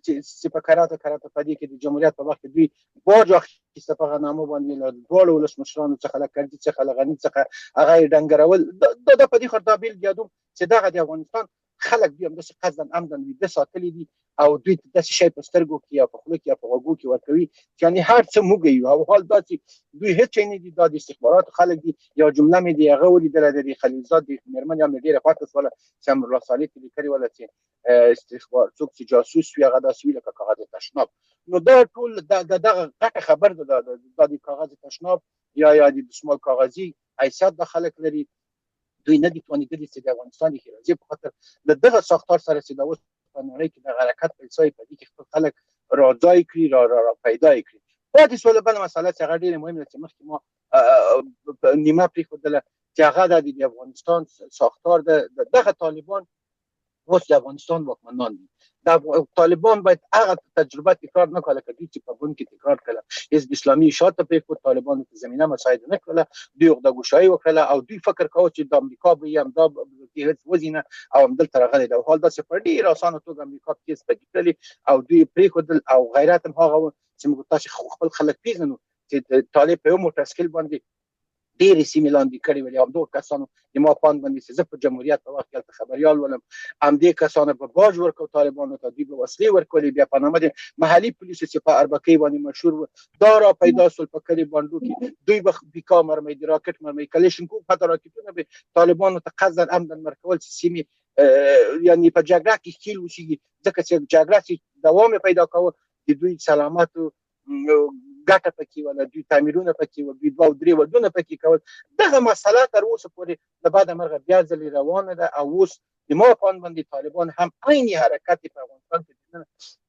چې په کراته په دې کې د جمهوریت په وخت کې دوی باج اخیسته په هغه نامه باندې له دواړو ولسمشرانو څخه له کردي څخه له غني څخه هغه یې ډنګرول دا په دې خاطر دا بېلګې یادوم چې دغه د افغانستان خلک دوی همداسې قصدا عمدن ویده ساتلي دي او دوی ته داسې شی په سترګو کې یا په خوله کې یا په غوږو کې ورکوي چې یعنې هر څه موږ یو او حال دا چې دوی هېڅ شی نه دي، دا د استخباراتو خلک دي. یو جمله مې د هغه ولیدله د خلیلزاد د مېرمن یا مې ډېره خوښه شوله چې امرالله صالح ته لیکلې وله چې استخبار څوک چې جاسوس وي هغه داسې وي لکه کاغذ تشناب. نو دا ټول دغه غټه خبر ده، دا د کاغذ تشناب یا د دسمال کاغذي حیثیت دا خلک لري. دوی نه دي توانېدلي چې د افغانستان د ښېرازۍ په خاطر له دغه ساختار سره چې دا اوس په نړۍ کې د حرکت پیسې په دې کې خپل خلک راځای کړي را پیدا کړي. پاتې سوله بله مسله چې هغه ډېره مهمه ده چې مخکې ما نیمه پرېښودله چې هغه د افغانستان ساختار دغه طالبان اوس د افغانستان واکمنان دي. طالبان باید هغه تجربه تکرار نکړي لکه دوی چې په بن کې تکرار کړله. حزب اسلامي شاته پرېښود، طالبانو ته زمینه مساعده نه کړله، دوی عقده‌ګشایي وکړله او دوی فکر کاوه چې د امریکا به یې همدا هېڅ وځینه او همدلته راغلی ده. او حال داسې په ډېره اسانه توګه امریکا کیس پکې کړلي او دوی پرېښودل. او غیرت هم هغه و چې موږ تاسې خپل خلک پېژنو چې طالب په یو موټرسایکل باندې ډېرې سیمې لاندې کړې ولې. همدغو کسانو د ما پاند باندې چې زه په جمهوریت په وخت کې هلته خبریال ولم، همدې کسانو به باج ورکړ طالبانو ته، دوی به وسلې ورکولې. بیا په نامه د محلي پولیسو چې په اربکۍ باندې مشهور و دا را پیدا سول په کلي بانډو کې. دوی به بیکا مرمۍ د راکټ مرمۍ کلیشنکوف حتی راکټونه به طالبانو ته قصدا عمدا ورکول چې سیمې یعنې په جګړه کې ښکیل وشي، ځکه چې جګړه چې دوام پیدا کاوه د دوی سلامتو ګټه پکې ولا، دوی تعمیرونه پکې و، دوی 2 او 3 ودونه پکې کول. دغه مسله تر اوسه پورې د بعد مرغه بیا ځلې روانه ده. او اوس د ما پاند باندې طالبان هم عیني حرکت په افغانستان کې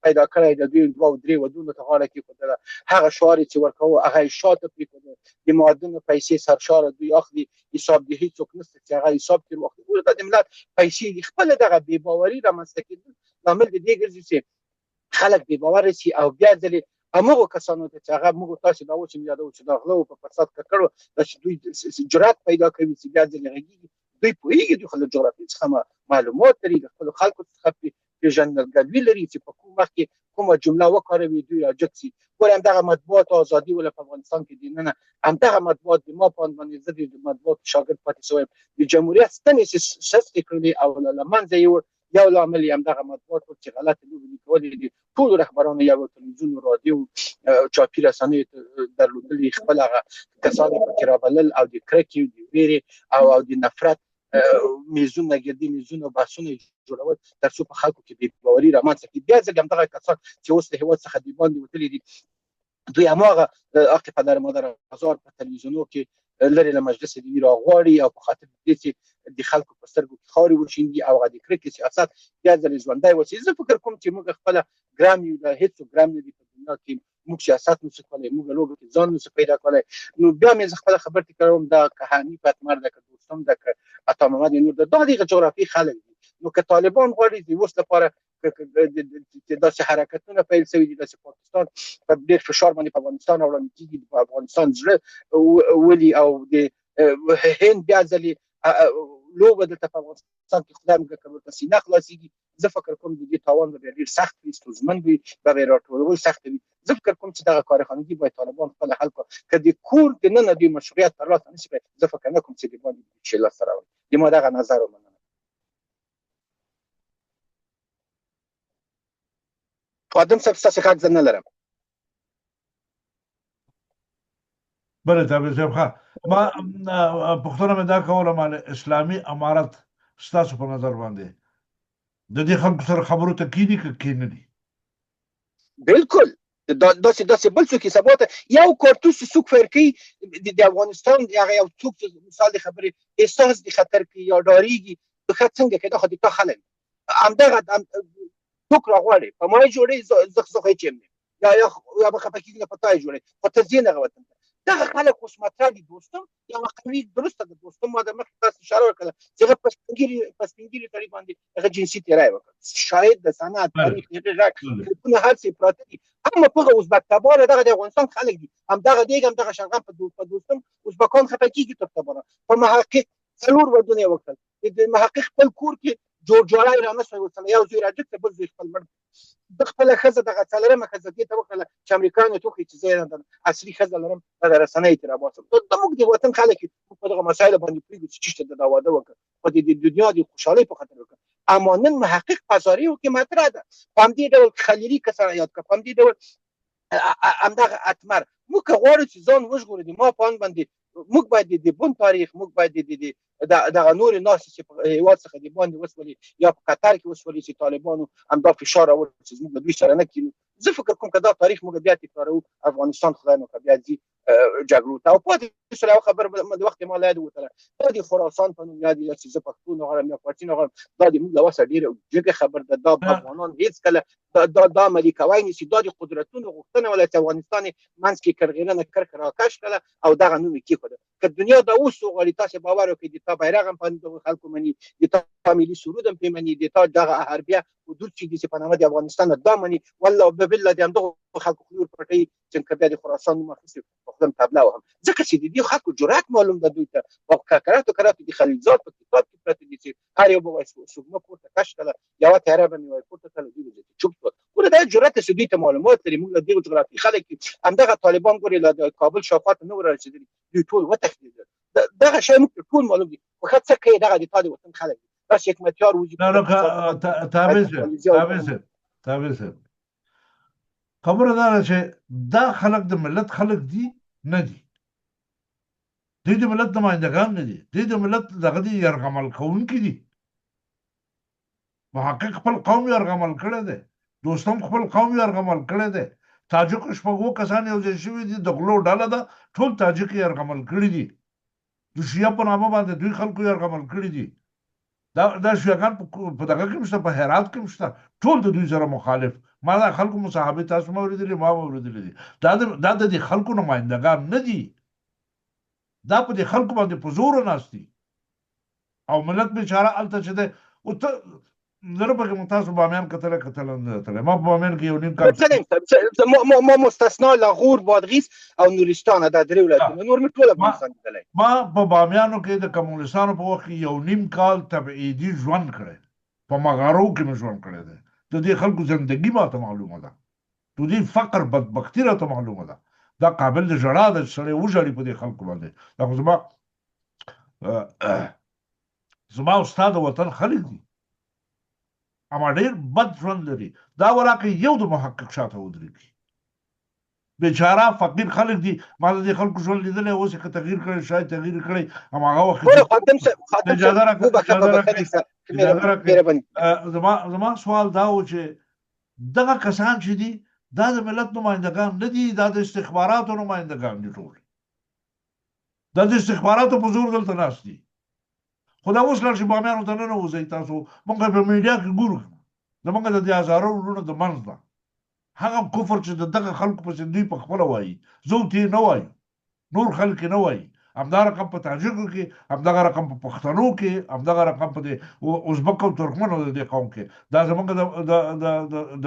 پیدا کړی د دوی 2 او 3 ودونه ته غاړه کېښودله. هغه شعار چې ورکوه هغه یې شاته پرېښوده. د معادنو پیسې سرشاره دوی اخلي، حساب د هېڅوک نشته چې هغه حساب ترې واخلي. اوس دا د ملت پیسې دي. خپله دغه بې باوري رامنځته کېدل لامل د دې ګرځي چې خلک بې باوره شي او بیا ځلې همغو کسانو ته چې هغه موږ تاسې دا اوس چې یادوو چې د غلو په فساد ککړو دا چې دوی جرأت پیدا کوي چې بیا ځلې غږېږي. دوی پوهېږي، دوی خو له جغرافیې څخه معلومات لري، د خپلو خلکو څخه پېژندګلوي لري چې په کوم وخت کې کومه جمله وکاروي دوی راجګ شي. ګورې همدغه مطبوعات ازادي وله په افغانستان کې دننه همدغه مطبوعات د ما پاند باندې زه د مطبوعاتو شاګرد پاتې شوی یم. د جمهوریت ستنې چې سستې کړلې او له منځه یې وړ یو لامل یې همدغه مطبوعات چې غلطې لوبې لیکولې دي. ټولو رهبرانو یو تلویزیون رادیو چاپي رسنیو درلودلي، خپل هغه کسان یې پکې رابلل او د کرکې د ویرې او د نفرت میزونه ګردي میزونه بحثونه جوړول تر څو په خلکو کې بې باوري رامنځته کړي. بیا ځکه همدغه کسان چې اوس د هېواد څخه د باندې وتلي دي دوی هماغه عقب در مادر هزار په تلویزیونو کې لري له مجلس دیني راغواړي او په خاطر دې چې د خلکو په سترګو کې خاورې وشیندي او هغه د کرکې سیاست بیا ځلې ژوندی وسي. زه فکر کوم چې موږ خپله ګرام یو، د هېڅوک ګرام نه دي په دنیا کې. موږ سیاست نشو کولی، موږ لوبه کې ځان نشو پیدا کولی. نو بیا مې زه خپله خبرې کوم دا که حنیف اتمر ده، که دوستم ده، که عطا محمد نور ده، دا دغه جغرافیې خلک دي. نو که طالبان غواړي د اوس لپاره چې داسې حرکتونه پیل شوي دي، داسې پاکستان په ډېر فشار باندې په افغانستان وړاندې کېږي، په افغانستان زړه ولي او د هند بیا ځلې لوبه دلته په افغانستان کې خدای مو که ورته سینه خلاصېږي، زه فکر کوم د دې تاوان به ډېر سخت وي، ستونزمن وي، به یې راټولول سخت وي. زه فکر کوم چې دغه کارخانګي باید طالبان خپله حل کړي. که د کور دننه دوی مشروعیت ترلاسه نه شي کړی، زه فکر نه کوم چې د باندې شي لاسته راوړي. د ما دغه نظر ومنم. ادم صاحب ستاسې غږ زه نه لرم. بله تابع صاحب ښه، ما پوښتنه مې دا کوله مال اسلامي امارت ستاسو په نظر باندې د دې خلکو سره خبرو ته کېني که کېنني؟ بالکل داسې بل څوک یې سبا ته یو کارتوس څوک فکر کوي د افغانستان هغه یو څوک مثال د خبرې احساس د خطر کوي یا ډارېږي ښه څنګه کې دا خو د تا خلک همدغه څوک راغواړي په ما یې جوړوي زه خو هېڅ یم یا به خفه کېږي نه په تا یې جوړوي خو ته ځې نه وطن ته. دغه خلک اوس مطرح دي. دوستم یوه قوي درسته ده. دوستم ما د مخکې تاسو اشاره وکړه چې هغه په سپین ږیري سړي باندې هغه جنسي تېری وکړ. شاید د صنعت تاریخ هغې غږ کلیپونه هر څه پراته دي. اما پغه ازبک تباره دغه د افغانستان خلک دي، همدغه دیګ همدغه شلغم په دوستم ازبکان خفه کېږي تر تباره. په محقق 4 ودونه یې وکړل. د محقق خپل کور کې جوړجاړی رانه شوی ورسره، یو زوی راجګ ته بل زوی خپل مړ. د خپله ښځه دغه څلورمه ښځه دې ته وکړله چې امریکایانو ته وښایي چې زه اصلي ښځه لرم، دغه رسنیو کې راباسم. زموږ د وطن خلک موږ په دغه مسایلو باندې پوهېږو چې چېرته د دا واده وکړه، خو د دنیا د خوشحالۍ په خاطر وکړه. اما نن محقق پزاری و کې مطرح ده په همدې ډول خلیلي که سره یاد کړه په همدې ډول همدغه اتمر موږ که غواړو چې ځان وژغورو د ما په اند باندې موږ باید د بن تاریخ موږ باید دغه نور ناس چې په هیواد څخه د باندې وسولي یا په قطر کې وسولي چې طالبانو همدا فشار راوړي چې موږ له دوی سره نه کینو زه فکر کوم که دا تاریخ موږ بیا تکراروو افغانستان خدای نو که بیا ځي جګړو ته او پاتې شول یو خبر د وخت ما لا یاد وتله دا د خراسان په نوم یاد یا چې زه پښتون غواړم یا پښتون غواړم دا د موږ له وسه ډېره جګه خبر ده دا افغانان هېڅکله دا عملي کوی نشي دا د قدرتونو غوښتنه ولا چې افغانستان منځ کې کرغېړنه کرکه راکش کړه او دغه نوم یې کېښوده که دنیا دا اوس وغواړي تاسې باور وکړئ د تا بیرغ هم په دغو خلکو مني د تا ملي سرود هم پرې مني د تا دغه حربیه حدود چې دي چې په نامه د افغانستان دا مني والله وبالله د همدغو خلکو خلور پټوي چې که بیا د خراسان نوم اخیستي په خپله تبله وهم ځکه چې د دې خلکو جرأت معلوم ده دوی ته په کراتو د خلیلزاد په کتاب کې پرته دي چې هر یو به وایي سپوږمۍ پورته کش کړله یوه تیاره به مې وایي پورته کړله دوی به چوپ شول ګوره دا جرأت چې دوی ته معلومات لري موږ له دغو جغرافي خلک همدغه طالبان ګورې له کابل شاوخوا ته نه ورسېدلي دوی ټول وتښتېدل دغه شی موږ ته ټول معلوم دي خو ښه څه کوي دغه د تا د وطن خلک دي داسې حکمتیار وجود تابع صاحب خبره دا ده چې دا خلک د ملت خلک دي نه دي دوی د ملت نمایندګان نه دي دوی د ملت دغه دي یرغمل کوونکي دي محقق خپل قوم یرغمل کړی دی دوستم خپل قوم یرغمل کړی دی تاجک شپږ کسان یو ځای شوي دي د غلو ډله ده ټول تاجک یرغمل کړي دي د شیعه په نامه باندې دوی خلکو یرغمل کړي دي دا شیعهګان په دغه کې مشته په هرات کې مشته ټول د دوی سره مخالف ما دا خلکو مصاحبې تاسو مو اورېدلي ما مو اورېدلي دي دا د دې خلکو نمایندګان نه دي دا په دې خلکو باندې په زور ناست دي او ملت بیچاره هلته چې دی زه پکې مو تاسو بامیان کتلی نه تللی ما په بامیان کې یو نیم کال ما مستثنا لاغور بادغیس او نورستان دا درې ولایتونه نور مې ټول افغانستان تللی ما په بامیانو کې د کمونستانو په وخت کې یو نیم کال تبعیدي ژوند کړی په مغارو کې مې ژوند کړی دی د دې خلکو زندګي ماته معلومه ده د دې فقر بدبختي راته معلومه ده دا قابل د ژړا ده چې سړی وژاړي په دې خلکو باندې دا خو زما ستا د وطن خلک دي اما ډېر بد ژوند لري دا وراکه یو د محقق شاته ودرېږي بیچاره فقیر خلک دي ما د دې خلکو ژوند لیدلی اوس یې که تغییر کړی شاید تغییر کړی هماغه وخت زما سوال دا و چې دغه کسان چې دي دا د ملت نمایندګان نه دي دا د استخباراتو نمایندګان دي ټول دا د استخباراتو په زور دلته ناست دي خو دا اوس لاړ چې بامیانو ته ننوځئ تاسو موږ په میډیا کې ګورو زموږ د دې هزارو وروڼو د منځ نه هغه کفر چې د دغه خلکو پسې دوی په خپله وایي زه ورته نه وایو نور خلک یې نه وایي همدا رقم په تاجکو کې همدغه رقم په پښتنو کې همدغه رقم په د ازبک او ترکمنو د دې قوم کې دا زموږ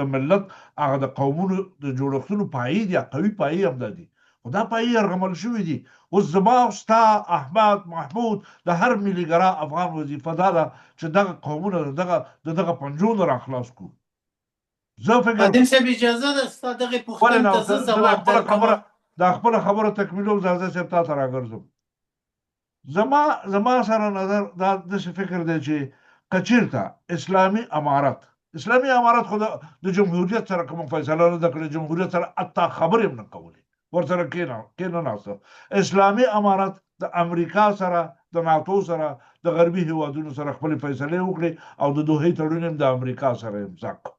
د ملت هغه د قومونو د جوړښتونو پایې دي قوي پایې همدا دي خو دا پایې یرغمل شوي دي اوس زما ستا احمد محمود د هر ملیګرا افغان وظیفه دا ده چې دغه قومونه د دغه پنجو نه راخلاص کړو زه فکر خادم صاحب اجازه ده ستا دغې پوښتنې ته زه ځواب درکړم دا خپله خبره تکمیلوم زازه صاحب تا ته راګرځم زما سره نظر دا داسې فکر دی چې که چېرته اسلامي امارت خو د جمهوریت سره کومه فیصله نه ده کړې جمهوریت سره حتی خبرې هم نه کولې ورسره کېناستو اسلامي امارت د امریکا سره د ناتو سره د غربي هیوادونو سره خپلې فیصلې وکړې او د دوحې تړون هم د امریکا سره امضا کړ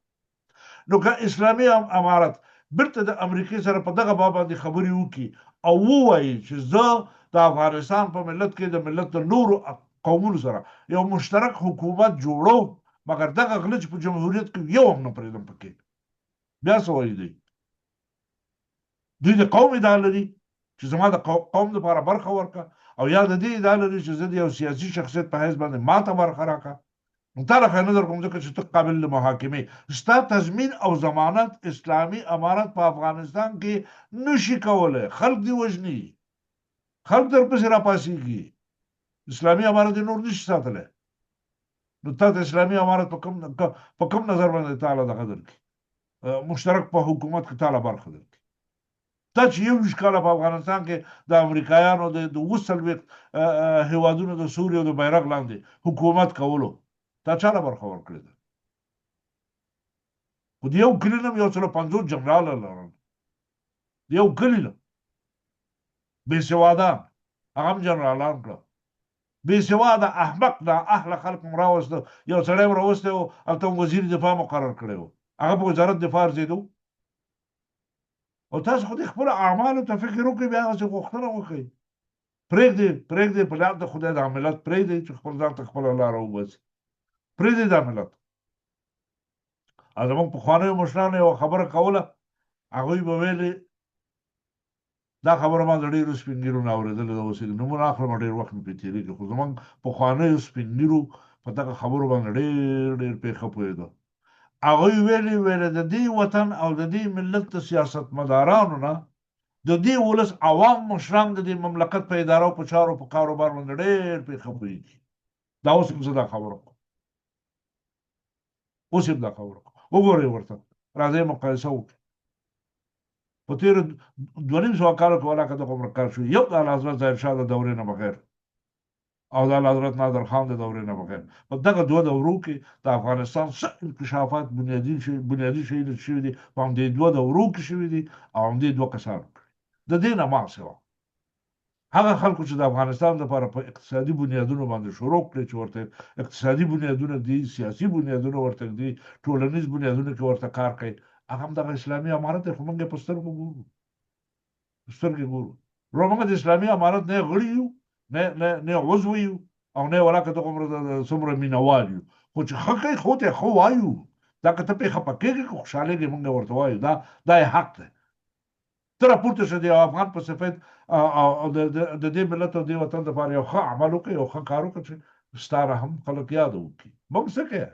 نو که اسلامي امارت بیرته د امریکې سره په دغه باب باندې خبرې وکړي او ووایي چې زه د افغانستان په ملت کې د ملت د نورو قومونو سره یو مشترک حکومت جوړوم مګر دغه غله چې په جمهوریت کې یو هم نه پرېږدم پکې بیا څه وایي دوی د قوم ادعا لري چې زما د قوم لپاره برخه ورکړه او یا د دې ادعا لري چې زه د یو سیاسي شخصیت په حیث باندې ماته برخه راکړه نو تا راخی نه درکوم ځکه چې ته قابل د محاکمې ستا تضمین او ضمانت اسلامي امارت په افغانستان کې نشي کولی خلک دې وژني خلک درپسې راپاسېږي اسلامي امارت یې نور نشي ساتلی نو تا ته اسلامي امارت په کوم نظر باندې تعالی دغه درکړي مشترک په حکومت کې تعالی برخه درکړي تا چې یو ویشت کاله په افغانستان کې د امریکایانو د اووه څلوېښت هېوادونو د سوري او د بیرغ لاندې حکومت کولو تا چاله برخه ورکړې ده خو د یو کلي نه یو 150 جنراله لرل د یو کلي نه بې سواده هغه هم جنرالان کړه بې سواده احمق ده اهله خلک م راوسته یو سړی م راوستی و هلته وزیر دفاع مقرر کړی و هغه په وزارت دفاع ارزېدو او تاسو خو د خپلو اعمالو ته فکر وکړئ بیا هغسې غوښتنه وکړئ پرېږدئ په لار د خدای دا ملت پرېږدئ چې خپل ځان ته خپله لاره وباسي پرېږدئ دا ملت او زموږ پخوانیو مشرانو یوه خبره کوله هغوی به ویلې دا خبره ما د ډېرو سپین ږیرو نه اورېدلې ده اوس نومونه اخلم ډېر وخت مې پرې تېرېږي خو زموږ پخوانیو سپین ږیرو په دغه خبرو باندې ډېر پرې ښه پوهېده هغوی ویلې د دې وطن او د دې ملت د سیاستمدارانو نه د دې ولس عوام مشران د دې مملکت په ادارو په چارو په کاروبار باندې ډېر پرې ښه پوهېږي دا اوس هم زه دا خبره کوم اوس هم دا خبره کوم وګورئ ورته راځئ مقایسه وکړو په تېرو 2.5 کالو کې ولاکه دغه عمر کار شو یو د اعلیحضرت ظاهرشاه د دورې نه بغیر او د اعلیحضرت نادر خان د دورې نه بغیر په دغه دوه دورو کې د افغانستان څه انکشافات بنیادي شی شوي دي په همدې دوه دورو کې شوي دي او همدې دوه کسانو کړي د دې نه ما سوا هغه خلکو چې د افغانستان لپاره په اقتصادي بنیادونو باندې شروع کړي چې ورته اقتصادي بنیادونه دي سیاسي بنیادونه ورته دي ټولنیز بنیادونه کې ورته کار کوي هغه هم دغه اسلامي امارت دی خو موږ یې په سترګو ګورو ورو موږ د اسلامي امارت نه غړي یو نه عضو یو او نه ولاکه دغه عمر څومره مینوال یو خو چې ښه کوي خو ته ښه وایو دا که ته پرې خفه کېږې که خوشحالېږې موږ ورته وایو دا یې حق دی ته راپورته شه د یو افغان په صفت او د دې ملت او دې وطن دپاره یو ښه عمل وکړي یو ښه کار وکړي چې ستا هم خلک یاد وکړي موږ څه کوي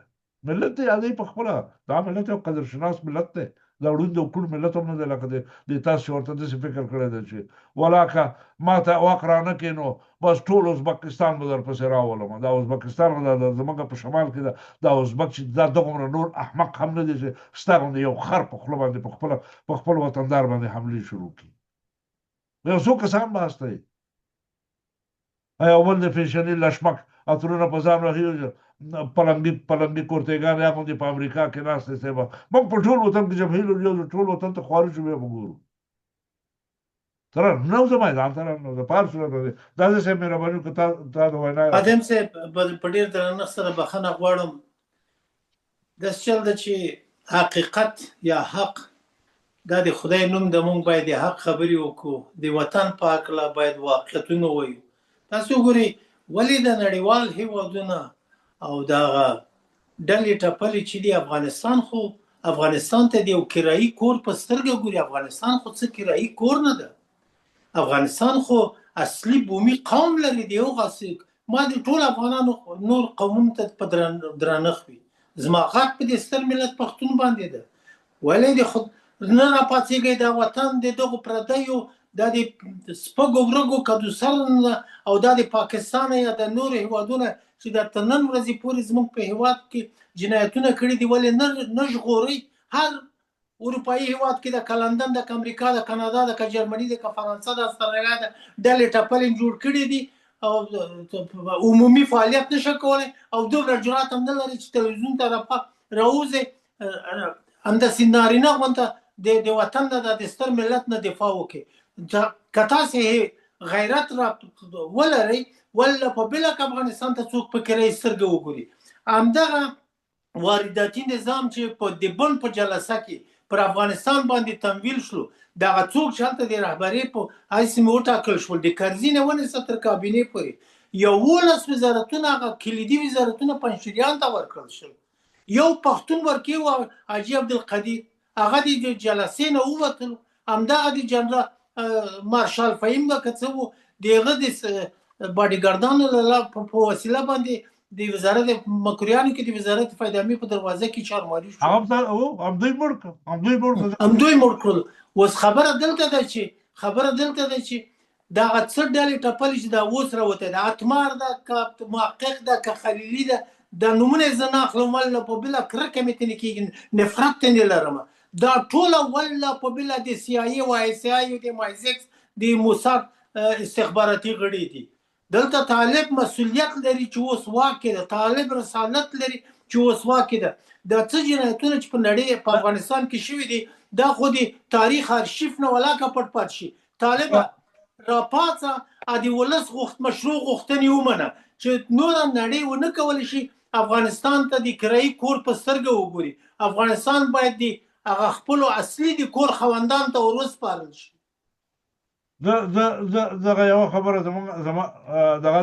ملت دی یادوي په خپله دا ملت یو قدرشناس ملت دی دا ړوند او کوڼ ملت هم نه دی لکه د تاسو چې ورته داسې فکر کړی دی چې ولاکه ما ته واک رانه کړې نو بس ټول ازبکستان به درپسې راولم دا ازبکستان زموږ په شمال کې دا ازبک چې دا دغومره نور احمق هم نه دی چې ستا غوندې یو خر په خوله باندې په خپل وطندار باندې حملې شروع کړي یو څو کسان باسته دی یو بل د فیشني لشمک عطرونه په ځان راخي پلنګي کورتېګان یا غوندې په امریکا کې ناست دی صاحبه موږ په ټول وطن کې جبهې لرو ټول وطن ته خوارج شو بیا به ګورو تره نوزه میدان ته رانوزه پار صورت دی داسې صاحب مهرباني وکړه تا د وینا ادم صاحب په ډېر درنښت سره بخښنه غواړم داسې چل ده چې حقیقت یا حق دا د خدای نوم د مونږ باید د حق خبرې وکړو د وطن په هکله باید واقعیتونه ووایو تاسو وګورئ ولې د نړیوال هېوادونه او دغه ډلې ټپلې چې دي افغانستان ته د یو کرایي کور په سترګه ګوري افغانستان خو څه کرایي کور نه ده افغانستان خو اصلي بومي قوم لري دی یو غاسي ما د ټول افغانانو نور قومونو ته په درنښت وي زما غږ په دې ستر ملت پښتون باندې ده ولې د خود نه راپاڅېږي دا وطن د دغو پردیو دا د سپږو ورږو کدوسر او دا د پاکستان یا د نورو هېوادونه چې د نن ورځې پورې زموږ په هېواد کې جنایتونه کړي دي ولې نه ژغورئ هر اروپایي هېواد کې د لندن د امریکا د کانادا د جرمني د فرانسه د استرالیا د ډلې ټپلې جوړ کړي دي او عمومي فعالیت نشه کولی او دومره جرأت هم نه لري چې تلویزیون ته راوځي همداسې نارینه غونته د وطن نه د ستر ملت نه دفاع وکړي که تاسې غیرت را ولرئ ولا په بلک افغانستان ته څوک په کرایي سترګه وګوري همدغه وارداتي نظام چې په د بن په جلسه کې پر افغانستان باندې تمویل شلو دغه څوک چې هلته د رهبرۍ په حیث مې وټاکل شول د کرزي نه ونیسه تر کابینې پورې 11 وزارتونه هغه کلیدي وزارتونه پنجشیریان ته ورکړل شول یو پښتون ورکې و حاجي عبدالقدیر هغه د جلسې نه ووتلو همدغه د جنرال مارشال فهیم که څه و د هغه د باډیګارډانو په وسیله باندې د وزارت مکریانو کې د وزارت فایدامي په دروازه کې چارماري شو همدوی مړ کړل اوس خبره دلته ده چې دغه څه ډلې ټپلې چې دا اوس راوتی د اتمار ده که محقق ده که خلیلي ده د نومونه یې زه نه اخلم ولا په بله کرکه مې ترې کېږي نفرت ته نه لرم دا ټوله ولا په بله د CIA او ICI او د مایزکس د موساد استخباراتي غړي دي دلته طالب مسؤلیت لري چې اوس واک کې ده، طالب رسالت لري چې اوس واک کې ده. دا څه جنایتونه چې په نړۍ په افغانستان کې شوي دي دا خو د تاریخ ارشیف نه ولاکه پټ پات شي. طالبه راپاڅه ا د ولس مشروع غوښتنې ومنه چې نور نړۍ ونه کولی شي افغانستان ته د کرایي کور په سترګه وګوري. افغانستان باید د هغه خپلو اصلي د کور خوندان ته وروسپارل شي. دغه یوه خبره دغه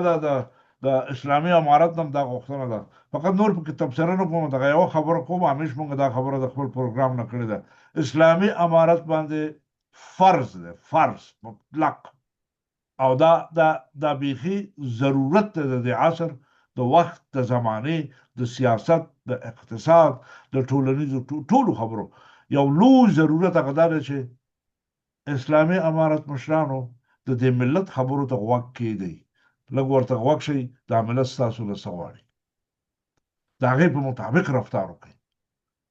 د اسلامي امارت هم دا غوښتنه ده، فقط نور پکې تبصره نه کوم، دغه یوه خبره کوم، همیش موږ دا خبره د خپل پروګرام نه کړې ده. اسلامي امارت باندې فرض ده، فرض مطلق، او دا بیخي ضرورت ده د عصر، د وخت، د زمانې، د سیاست، د اقتصاد، د ټولنیزو ټولو خبرو یو لوی ضرورت هغه دا ده چې اسلامي امارت مشرانو د دې ملت خبرو ته غوږ کېږدئ، لږ ورته غوږ شئ، دا ملت ستاسو نه څه غواړي، د هغې په مطابق رفتار وکړئ.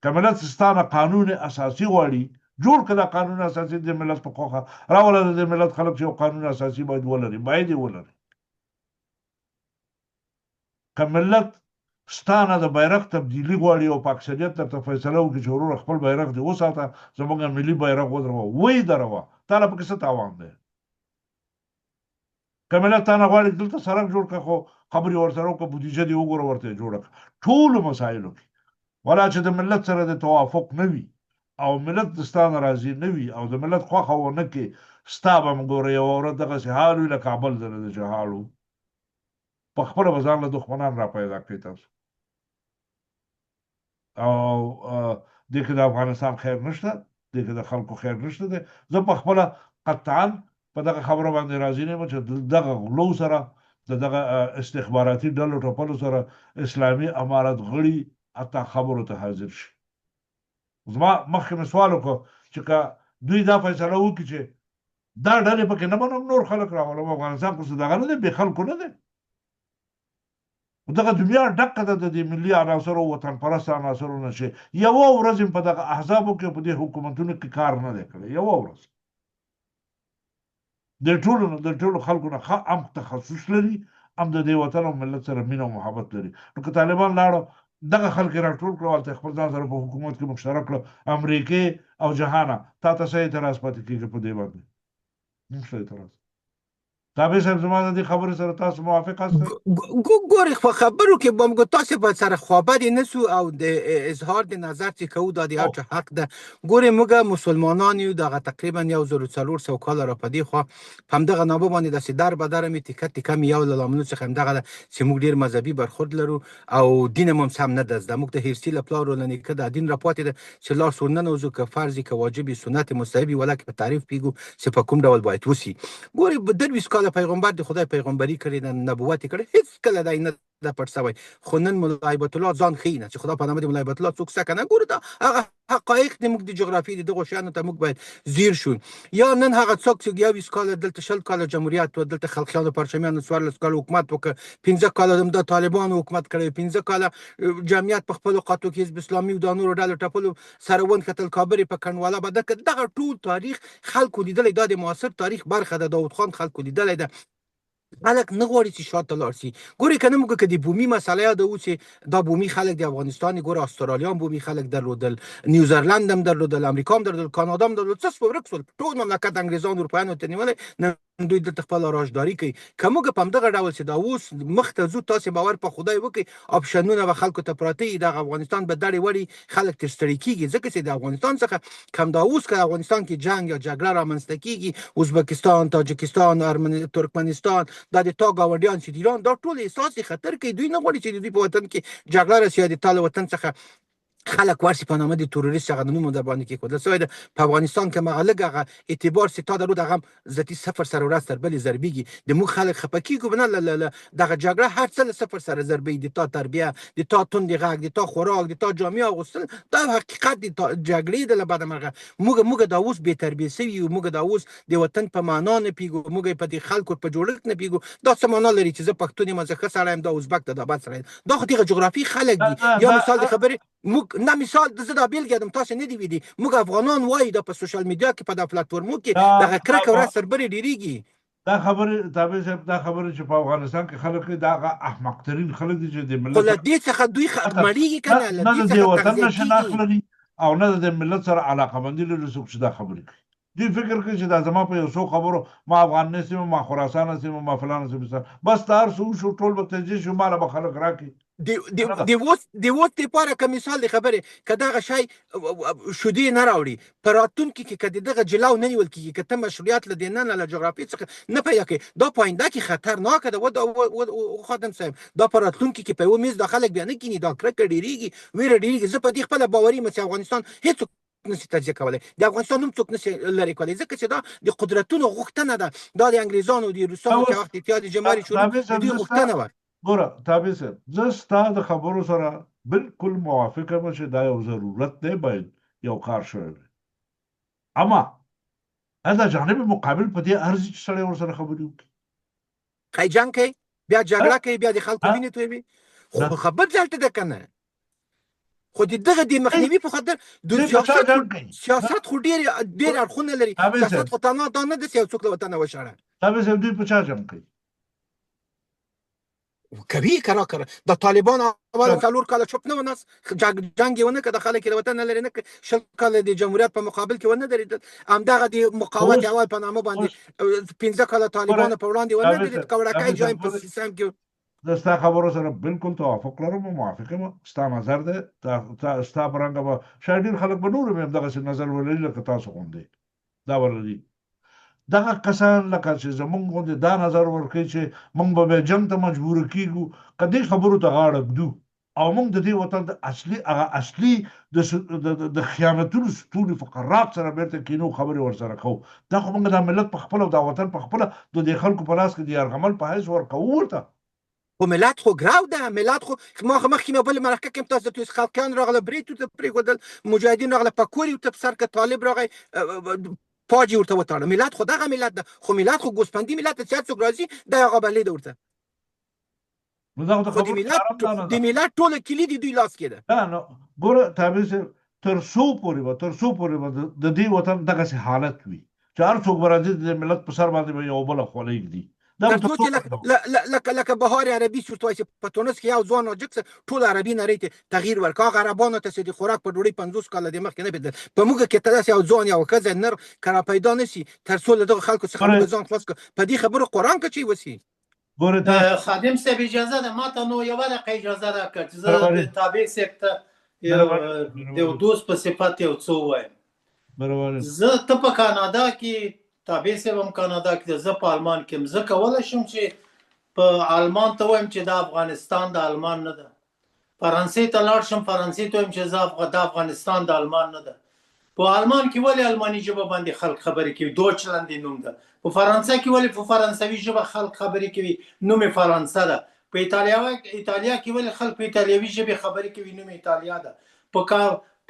که ملت ستا نه قانون اساسي غواړي، جوړ کړه دا قانون اساسي د ملت په خوښه، راوله د ملت خلک چې یو قانون اساسي باید ولري، باید یې ولري. که ملت ستا نه د بیرغ تبدیلي غواړي او په اکثریت درته فیصله وکړي چې وروره خپل بیرغ دې وساته، زموږ ملي بیرغ ودروه، ویې دروه، تا له پکې څه تاوان دی؟ که ملت تا نه غواړي دلته سړک جوړ کړه، خو خبرې ورسره وکړه، بودیجه دې وګوره ورته یې جوړه کړه. ټولو مسایلو کې ولا چې د ملت سره د توافق نه وي او ملت د ستا نه راضي نه وي او د ملت خوښه ونه کړي، ستا به هم ګوره یوه ورځ دغسې حال وي لکه کابل د نه چې حال و، په خپله به ځان له دښمنان را پیدا کړئ تاسو. او دې کې د افغانستان خیر نشته، دې کې د خلکو خیر نشته دی. زه په خپله قطعا په دغه خبره باندې راضي نه یم چې دغه غلو سره د دغه استخباراتي ډلو ټپلو سره اسلامي امارت غړي حتی خبرو ته حاضر شي. زما مخکې مې سوال وکړو چې که دوی دا فیصله وکړي چې دا ډلې پکې نه منم نور خلک راولم، افغانستان خو څه دغه نه دی، بې خلکو نه دی. دغه دنیا ډکه ده د دې ملي عناصرو، وطن پرسته عناصرو نه، چې یوه ورځ په دغه احزابو کې په دې حکومتونو کې کار نه دی کړی، یوه ورځ. د ټولو خلکو نه ښه هم تخصص لري، هم د دې وطن او ملت سره مینه او محبت لري. نو که طالبان لاړو دغه خلک یې راټول کړه، هلته خپل ځان سره په حکومت کې مشترک کړه، امریکې او جهانه، تا ته څه اعتراض پاتې کېږي په دې باندې؟ نشته اعتراض. تابع صاحب زما د دې خبرې سره تاسو موافق یاست؟ ګورې په خبرو کې به موږ تاسو په سره خوابدي نه سو او د اظهار د نظر چې کوو دا د هر چا حق ده. ګورې موږ مسلمانان یو، دغه تقریبا 1400 کاله را پدې خوا په همدغه نامه باندې داسې در به در مې تیکه تیکه مې یو له لاملونو څخه همدغه ده چې موږ ډېر مذهبي برخورد لرو او دین هم سم نه ده زده. موږ د هرسي له پلار له نیکه دا دین را پاتې ده چې لار سننوځو که فرض که واجب سنت مستحب ولکه په تعریف پیګو چې په کوم ډول باید وسی. ګورې 23 کاله پیغمبر د خدای پیغمبري کړې ده، نبوت کړي، هیڅ کله دا نه ده پټ شوی. خو نن ملا هیبت الله ځان ښیي نه چې خدا په نامه د ملا هیبت الله څوک څه کنه. ګورو دا هغه حقایق د موږ د جغرافیې د دغو شیانو ته موږ باید ځیر شو. یا نن هغه څوک چې 21 کاله دلته 20 کاله جمهوریت و، دلته خلقیانو پرچمیانو 14 کاله حکومت وکړ، 15 کاله د طالبانو حکومت کړی، 15 کاله جمعیت په خپلو قطو کې حزب اسلامي او د نورو ډلو ټپلو سره ونښتل، کابرې په کنډواله به دغه ټول تاریخ خلکو لیدلی، دا د معاصر تاریخ برخه ده. داود خان خلکو لیدلی ده. خلک نه غواړي چې شاته لاړ شي. ګورې که نه موږ که د بومي مسله یاده و چې دا بومي خلک د افغانستان، ګوره استرالیا هم بومي خلک درلودل، نیوزرلند هم درلودل، امریکا هم درلودل، کانادا هم درلودل، څه سوه ورک سول، ټول مملکت انګریزان اروپایانو ته نیولی، نن دوی دلته خپله راجداري کوي. که موږ په همدغه ډول چې دا اوس مخته ځو، تاسې باور په خدای وکړئ اپشنونه به خلکو ته پراته وي، دغه افغانستان به دړې وړې خلک تر ستړي کېږي، ځکه چې د افغانستان څخه که همدا اوس که افغانستان کې جنګ یا جګړه رامنځته کېږي، ازبکستان، تاجکستان، ترکمنستان، دا د تا ګاونډیان چې د ایران، دا ټول احساس خطر کوي. دوی نه غواړي چې د دوی په وطن کې جګړه راسي یا د تا له وطن څخه خلک ورسي په نامه د تروریست هغه د نوم در باندې کېښودل سوی ده. په افغانستان کې هماغه لږ هغه اعتبار چې تا درلود هغه هم ذاتي صفر سره ورځ تر بلې ضربېږي. د موږ خلک خفه کېږو نه دغه جګړه هر څه له صفر سره ضربېږي، د تا تربیه، د تا تندې غږ، د تا خوراک، د تا جامې اغوستل، دا حقیقت د جګړې ده. له بدمرغه موږ دا اوس بې تربیې سوي یو، موږ دا اوس د وطن په معنا نه پوهېږو، موږ په دې خلکو په جوړښت نه پوهېږو. دا څه معنا لري چې زه پښتون یم، زه ښه سړی یم، دا ازبک ده، دا بد سړی ده. دا خو دغه جغرافي خلک دي. یا مثال د خبرې موږ نه مثال زه دا بیلګه یم، تاسې نه دي ویلي، موږ افغانان وایو دا په سوشل میډیا کې په دا پلاتفورمو کې دغه کرکه ورځ تر بلې ډېرېږي. دا خبرې تابع صاحب دا خبرې چې په افغانستان کې خلک دي دا هغه احمق ترین خلک دي چې د خو ملت له دې څخه دوی مړېږي که نه، له نه دې د دې څخه وطن تغذیه نه شناخت کېږي. لري او نه د ملت سره علاقه مندي لري څوک چې دا خبرې کوي. دوی فکر کوي چې دا زما په یو څو خبرو ما افغان نه سیم، ما خراسان سیم، ما فلان سیم، بس تار سو شو ټول به تجزیه شو، ماله به خلک راکړي. د اوس دپاره که مثال د خبرې که دغه شی شیدې نه راوړي په راتلونکي کې که د دغه جلو نه نیول کېږي، که ته مشروعیت له دننه له جغرافیې څخه نه پیدا کوې، دا په آینده کې خطرناکه ده. خادم صاحب دا په راتلونکي کې په یوه میز دا خلک بیا نه کیني، دا کرکه ډېرېږي، ویره ډېرېږي. زه په دې خپله باوري یم چې افغانستان هېڅوک نشي تجزیه کولی، د افغانستان هم څوک نشي لرې کولی، ځکه چې دا د قدرتونو غوښتنه ده. دا د انګریزانو د روسانو چې وخت اتحاد جمهوري شروع د دوی غوښتنه وه. ګوره تابع صاحب زه ستا د خبرو سره بالکل موافق یم چې دا یو ضرورت دی، باید یو کار شوی وي، اما دا جانب مقابل په دې ارزي چې سړی ورسره خبرې وکړي. خی جنګ کوي، بیا جګړه کوي، بیا د خلکو وینې تویوي. خو خبر دلته ده که نه، خو د دغه د مخنیوي په خاطر د سیاست خو ډېر اړخونه لري. سیاست خو تنها دا نه ده چې یو څوک له وطنه وشړه. تابع صاحب دوی په چا جنګ کوي؟ کوي کرا د طالبان اول 4 کاله چوپ نه وناس جنگ یې ونه کړ، د خلک یې وطن نه لري نه 20 کاله د جمهوریت په مقابل کې ونه درېدل. همدغه د مقاومت اول په نامه باندې 15 کاله طالبان په وړاندې ونه درېد. کوړکۍ جایم په سیستم کې زه ستا خبرو سره بالکل توافق لرم او موافق یم. ستا نظر دی ستا په رنګه به شاید ډېر خلک به نور هم همدغسې نظر ولري لکه تاسو غوندې دا ولري. دغه کسان لکه چې زمونږ غوندې دا نظر ورکوي چې موږ به بیا جنګ ته مجبوره کېږو، که دې خبرو ته غاړه ږدو او موږ د دې وطن د اصلي د خیانتونو ستوري فقرات سره بیرته کینو، خبرې ورسره کوو. دا خو موږ دا ملت په خپله او دا وطن په خپله د دې خلکو په لاس کې د یرغمل په حیث ورکوو ورته. خو ملت خو ګراو ده، ملت خو مخکې مې بل مرکه کې تاسو ته خلکیان راغله برید ورته پرېښودل، مجاهدین راغله پکورې ورته په سر که طالب راغی پاجي ورته وتاړه. ملت خو دغه ملت ده، خو ملت خو ګوسپندي ملت ده چې هر څوک راځي دا هغه بلې ده ورته. خو د ملت ټوله کلي د دوی لاس کې ده. نو ګوره تابع صاحب تر څو پورې به د دې وطن دغسې حالت وي چې هر څوک به راځي د ملت په سر باندې به یو بله خولۍ ږدي. ترڅو چې لکه بهار عربي چې ورته وایي چې په تونس کې یو ځوان راجګ څه ټول عربي نړۍ ته تغییر ورکړ. هغه عربانو ته چې د خوراک په ډوډۍ 50 کاله د مخکې نه بدل، په موږ کې ته داسې یو ځوان یو ښځه نر که را پیدا نه شي ترڅو له دغه خلکو څخه موږ ځان خلاص کړو. په دې خبرو قرآن که چی وسي. خادم صاحب اجازه ده ما ته نو یوه دقیقه اجازه راکړه چې زه د تابع صاحب ته د دوست په صفت یو څه ووایم. زه ته په کانادا کې تابع صاحب هم کانادا کې زه په آلمان کې زه کولی شم چې په آلمان ته وایم چې دا افغانستان د آلمان نه ده، فرانسې ته لاړ شم فرانسې ته وایم چې دا افغانستان د آلمان نه ده. په آلمان کې ولې آلماني ژبه باندې خلک خبرې کوي؟ دویچلند یې نوم ده. په فرانسه کې ولې په فرانسوي ژبه خلک خبرې کوي؟ نوم یې فرانسه ده. په ایتالیا کې ولې خلک په ایتالیوي ژبې خبرې کوي؟ نوم ایتالیا ده.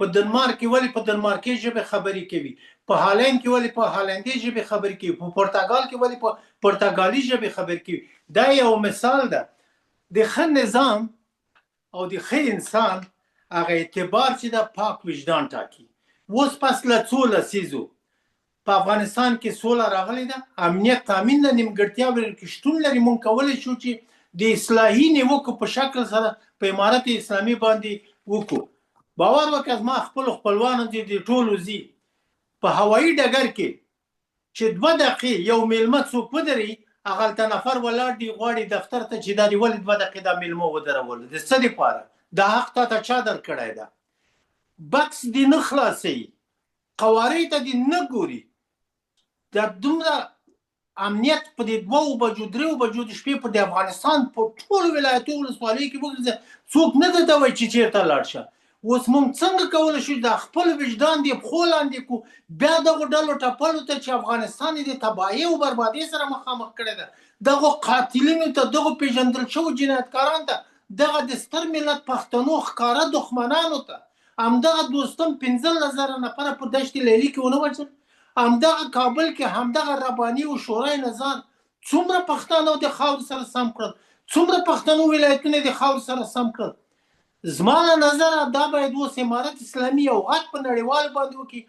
په دنمارک کې ولې په دنمارکي ژبې خبرې کوي؟ په هالند کې ولې په هالندي ژبې خبرې کوي؟ په پرتګال کې ولې په پرتګالي ژبې خبرې کوي؟ دا یو مثال ده د ښه نظام او د ښه انسان هغه اعتبار چې د پاک وجدان ټاکي. اوس پس له څو لسیزو په افغانستان کې سوله راغلی ده، امنیت تامین ده، نیمګړتیاوې کې شتون لري. موږ کولی شو چې د اصلاحي نیوکو په شکل سره په امارت اسلامي باندې وکړو. باور وکړه زما خپلو خپلوانو دي د ټولو ځي په هوایي ډګر کې چې 2 دقیقې یو میلمه څوک ودري هغلته نفر ولاړ دی غواړي دفتر ته چې دا دې ولې 2 دقیقې دا میلمه ودرولو د څه دپاره؟ دا حق تا ته چا درکړی ده؟ بکس دې نه خلاصوي، قوارې ته دې نه ګوري. دا دومره امنیت په دې 2 بجو 3 بجو د شپې په د افغانستان په ټولو ولایتو ولسوالیو کې وګرځي څوک نه درته وایي چې چېرته لاړ شه. اوس موږ څنګه کولی شو دا خپل وجدان دې پښو لاندې کړو بیا دغو ډلو ټپلو ته چې افغانستان یې د تباهۍ او بربادۍ سره مخامخ کړی ده، دغو قاتلینو ته، دغو پیژندل شوو جنایتکارانو ته، دغه د ستر ملت پښتنو ښکاره دښمنانو ته، همدغه دوستم 15,000 نفره په دشت لیلي کې ونه وژل، همدغه کابل کې همدغه رباني او شورای نظام څومره پښتانه د خاورې سره سم کړل، څومره پښتنو ولایتونه د خاورې سره سم کړل. زما له نظره دا باید اوس امارت اسلامي یو غږ په نړیوالو باندې وکړي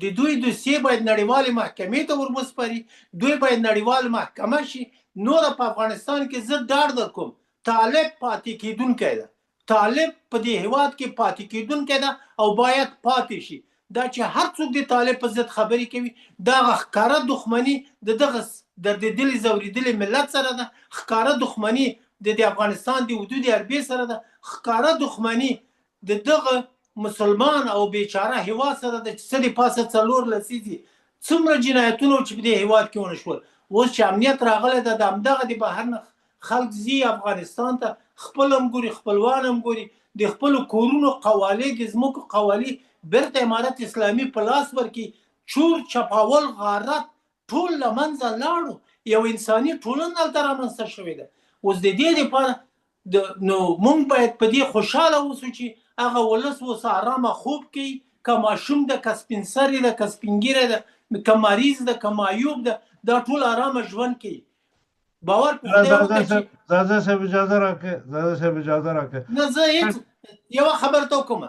د دوی دوسیې باید نړیوالې محکمې ته ورمسپاري، دوی باید نړیوال محکمه شي. نور په افغانستان کې زه ډاډ در کوم طالب پاتې کیدونکی ده، طالب په دې هیواد کې پاتې کیدونکی ده او باید پاتې شي. دا چې هر څوک د طالب په ضد خبرې کوي دا ښکاره دښمني د دغه دردېدلي ځورېدلي ملت سره ده، ښکاره دښمني د افغانستان د حدود حربې سره ده، ښکاره دښمني د دغه مسلمان او بیچاره هیواد سره د څه د پاسه 4 لسیزې څومره جنایتونه چې په دې هیواد کې ونه شول. اوس چې امنیت راغلی ده د همدغه د بهر نه خلک ځي افغانستان ته، خپل هم ګوري خپلوان هم ګوري، د خپلو کورونو قوالې د ځمکو قوالې بیرته امارت اسلامي په لاس ورکړي. چور چپاول غارت ټول له منځه لاړو، یو انساني ټولنه هلته رامنځته شوې ده. اوس د دې لپاره نو موږ باید په دې خوشحاله اوسو چې هغه ولس اوس ارامه خوب کوي، که ماشوم ده که سپین سرې ده که سپین ږیری ده که مریض ده که معیوب ده، دا ټول ارامه ژوند کوي. باور په خدای وکړه چې زاده صاحب اجازه راکړه، زاده صاحب اجازه راکړه. نه زه هیڅ یوه خبره ته وکړم،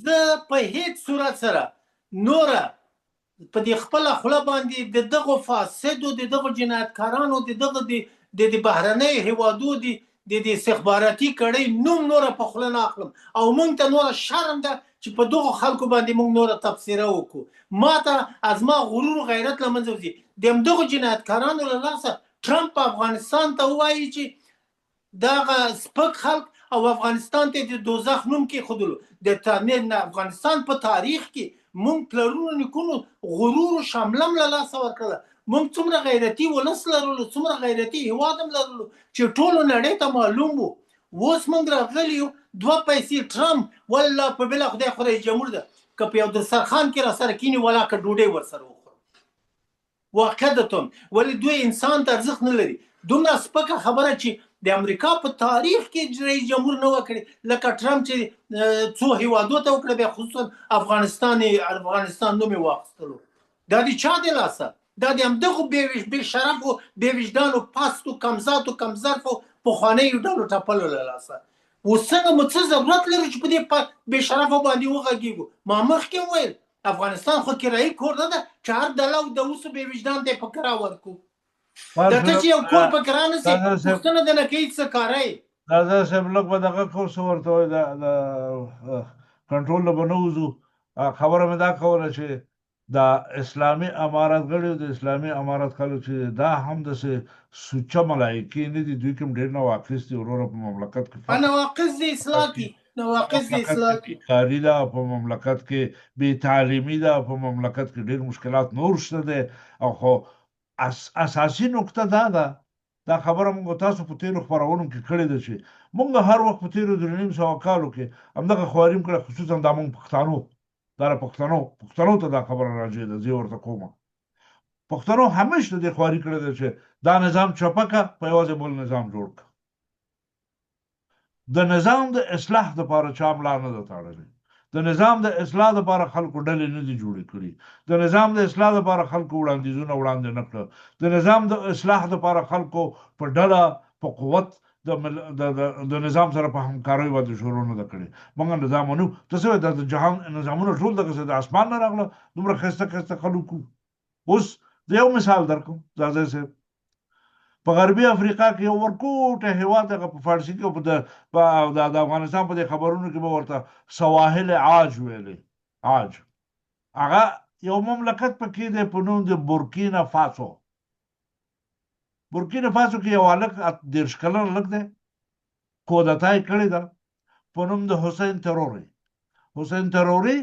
زه په هیڅ صورت سره نوره په دې خپله خوله باندې د دغو فاسدو د دغو جنایتکارانو د دغه د بهرنیو هیوادو د استخباراتي کړۍ نوم نوره په خوله نه اخلم او موږ ته نوره شرم ده چې په دغو خلکو باندې موږ نوره تبصره وکړو. ما ته از ما غرور و غیرت له منځه وځي. د همدغو جنایتکارانو له لاسه ټرمپ افغانستان ته ووایي چې دغه سپک خلک او افغانستان ته د دوزخ نوم کېښودلو. د افغانستان په تاریخ کې موږ پلرونو نیکونو غرور و شملم له لاسه ورکړله. موږ څومره غیرتي ولس لرلو، څومره غیرتي هیواد هم لرلو چې ټولو نړۍ ته معلوم وو. اوس موږ راغلي یو 2 پیسې ټرمپ والله په بله خدای خو رئیس جمهور ده که په یو دسترخوان کې راسره کیني ولاکه ډوډۍ ورسره وخورو. واقعیتاً ولې دوی انسان ته ارزښت نه لري. دومره سپکه خبره چې د امریکا په تاریخ کې رئیس جمهور نه وکړي لکه ټرمپ چې څو هیوادو ته وکړه، بیا خصوصا افغانستان نوم یې واخیستلو. دا د چا د لاسه؟ دا د همدغو بې شرفو بې وجدانو پستو کمزاتو کمظرفو پخوانیو ډلو ټپلو له لاسه. اوس څنګه مو څه ضرورت لري چې په دې بې شرفو باندې وغږېږو؟ ما مخکې وویل افغانستان خو کرایي کور نه ده چې هر ډله او د اوسو بې وجدان ته یې په کرا ورکړو. دا ته چې یو کور په کرا نه شي پوښتنه د نه کوي څه کاری. دا صاحب لږ به دغه کو څه ورته وایي د کنټرول نه به نه وځو. خبره مې دا کوله چې دا اسلامي امارت غړي د اسلامي امارت خلک چې دا هم داسې سوچه ملایکې نه دي، دوی کوم ډېر نواقص دي وروره په مملکت کې. نواقص دي اصلاح کړي، نواقص دي اصلاح کړي. کاري ده په مملکت کې، بې تعلیمي ده په مملکت کې، ډېر مشکلات نور شته دی. او خو اساسي نقطه دا ده، دا خبره موږ تاسو په تېرو خپرونو کې کړې ده چې موږ هر وخت په تېرو 2.5 کالو کې همدغه خواریم کړه، خصوصا دا موږ پښتانو، دا پښتنو ته دا خبره راځي ده. زه ورته کوم پښتنو همیشه د دې خواري کړې ده چې دا نظام چپه که په یوازې بل نظام جوړ که. د نظام د اصلاح دپاره چا ملا نه ده تړلې، د نظام د اصلاح دپاره خلکو ډلې نه دي جوړې کړي، د نظام د اصلاح دپاره خلکو وړاندیزونه وړاندې نه کړه، د نظام د اصلاح دپاره خلکو په ډله په قوت د نظام سره په همکارۍ باندې شروع نه ده کړې. موږ نظام منو. ته څه وایې د جهان نظامونه ټول دغسې د اسمان نه راغله، دومره ښایسته ښایسته خلک وو. اوس د یو مثال درکړم زاده صاحب، په غربي افریقا کې یو ورکوټه هېواد هغه په فارسي کې او د افغانستان په دې خبرونو کې به ورته سواحل عاج ویلې. عاج هغه یو مملکت پکې دی په نوم د بورکینا فاسو. بورکینا فاسو کې یو هلک 30 کلن هلک دی، کودتا یې کړې ده په نوم د حسین تروري. حسین تروري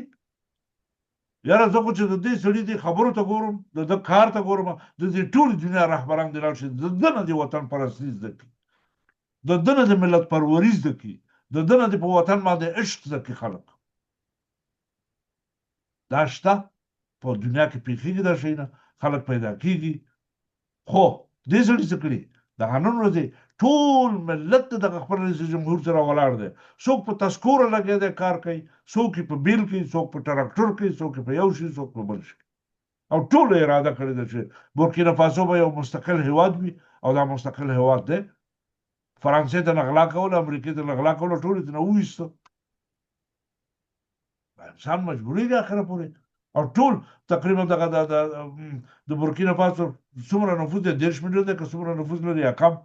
یاره زه خو چې د دې سړي دې خبرو ته ګورم، د ده کار ته ګورم، د دې ټولې دنیا رهبران دې لاړ شي د ده نه دې وطن پرستي زده کړي، د ده نه د ملت پروري زده کړي، د ده نه دې په وطن باندې عشق زده کړي. خلک دا شته په دنیا کې پېښېږي، دا شی نه خلک پیدا کېږي. خو دې سړي څه کړي؟ دغه نن ورځې ټول ملت دغه خپل رئیس جمهور سره ولاړ دی، څوک په تذکوره لګیا دی کار کوي، څوک په بیل کوي، څوک په ټراکټور کوي، څوک په یو شي، څوک په بل شي. او ټول اراده کړې ده چې بورکینا فاسو به یو مستقل هیواد وي، او دا مستقل هیواد دی. فرانسې ته نغلا کول، امریکې ته نغلا کول، ټول یې ترې وویسته. انسان مجبورېږي اخره پورې. او ټول تقریبا دغه د بورکینا فاسو څومره نفوس دی 10 میلیون دی که څومره نفوس لري یا کم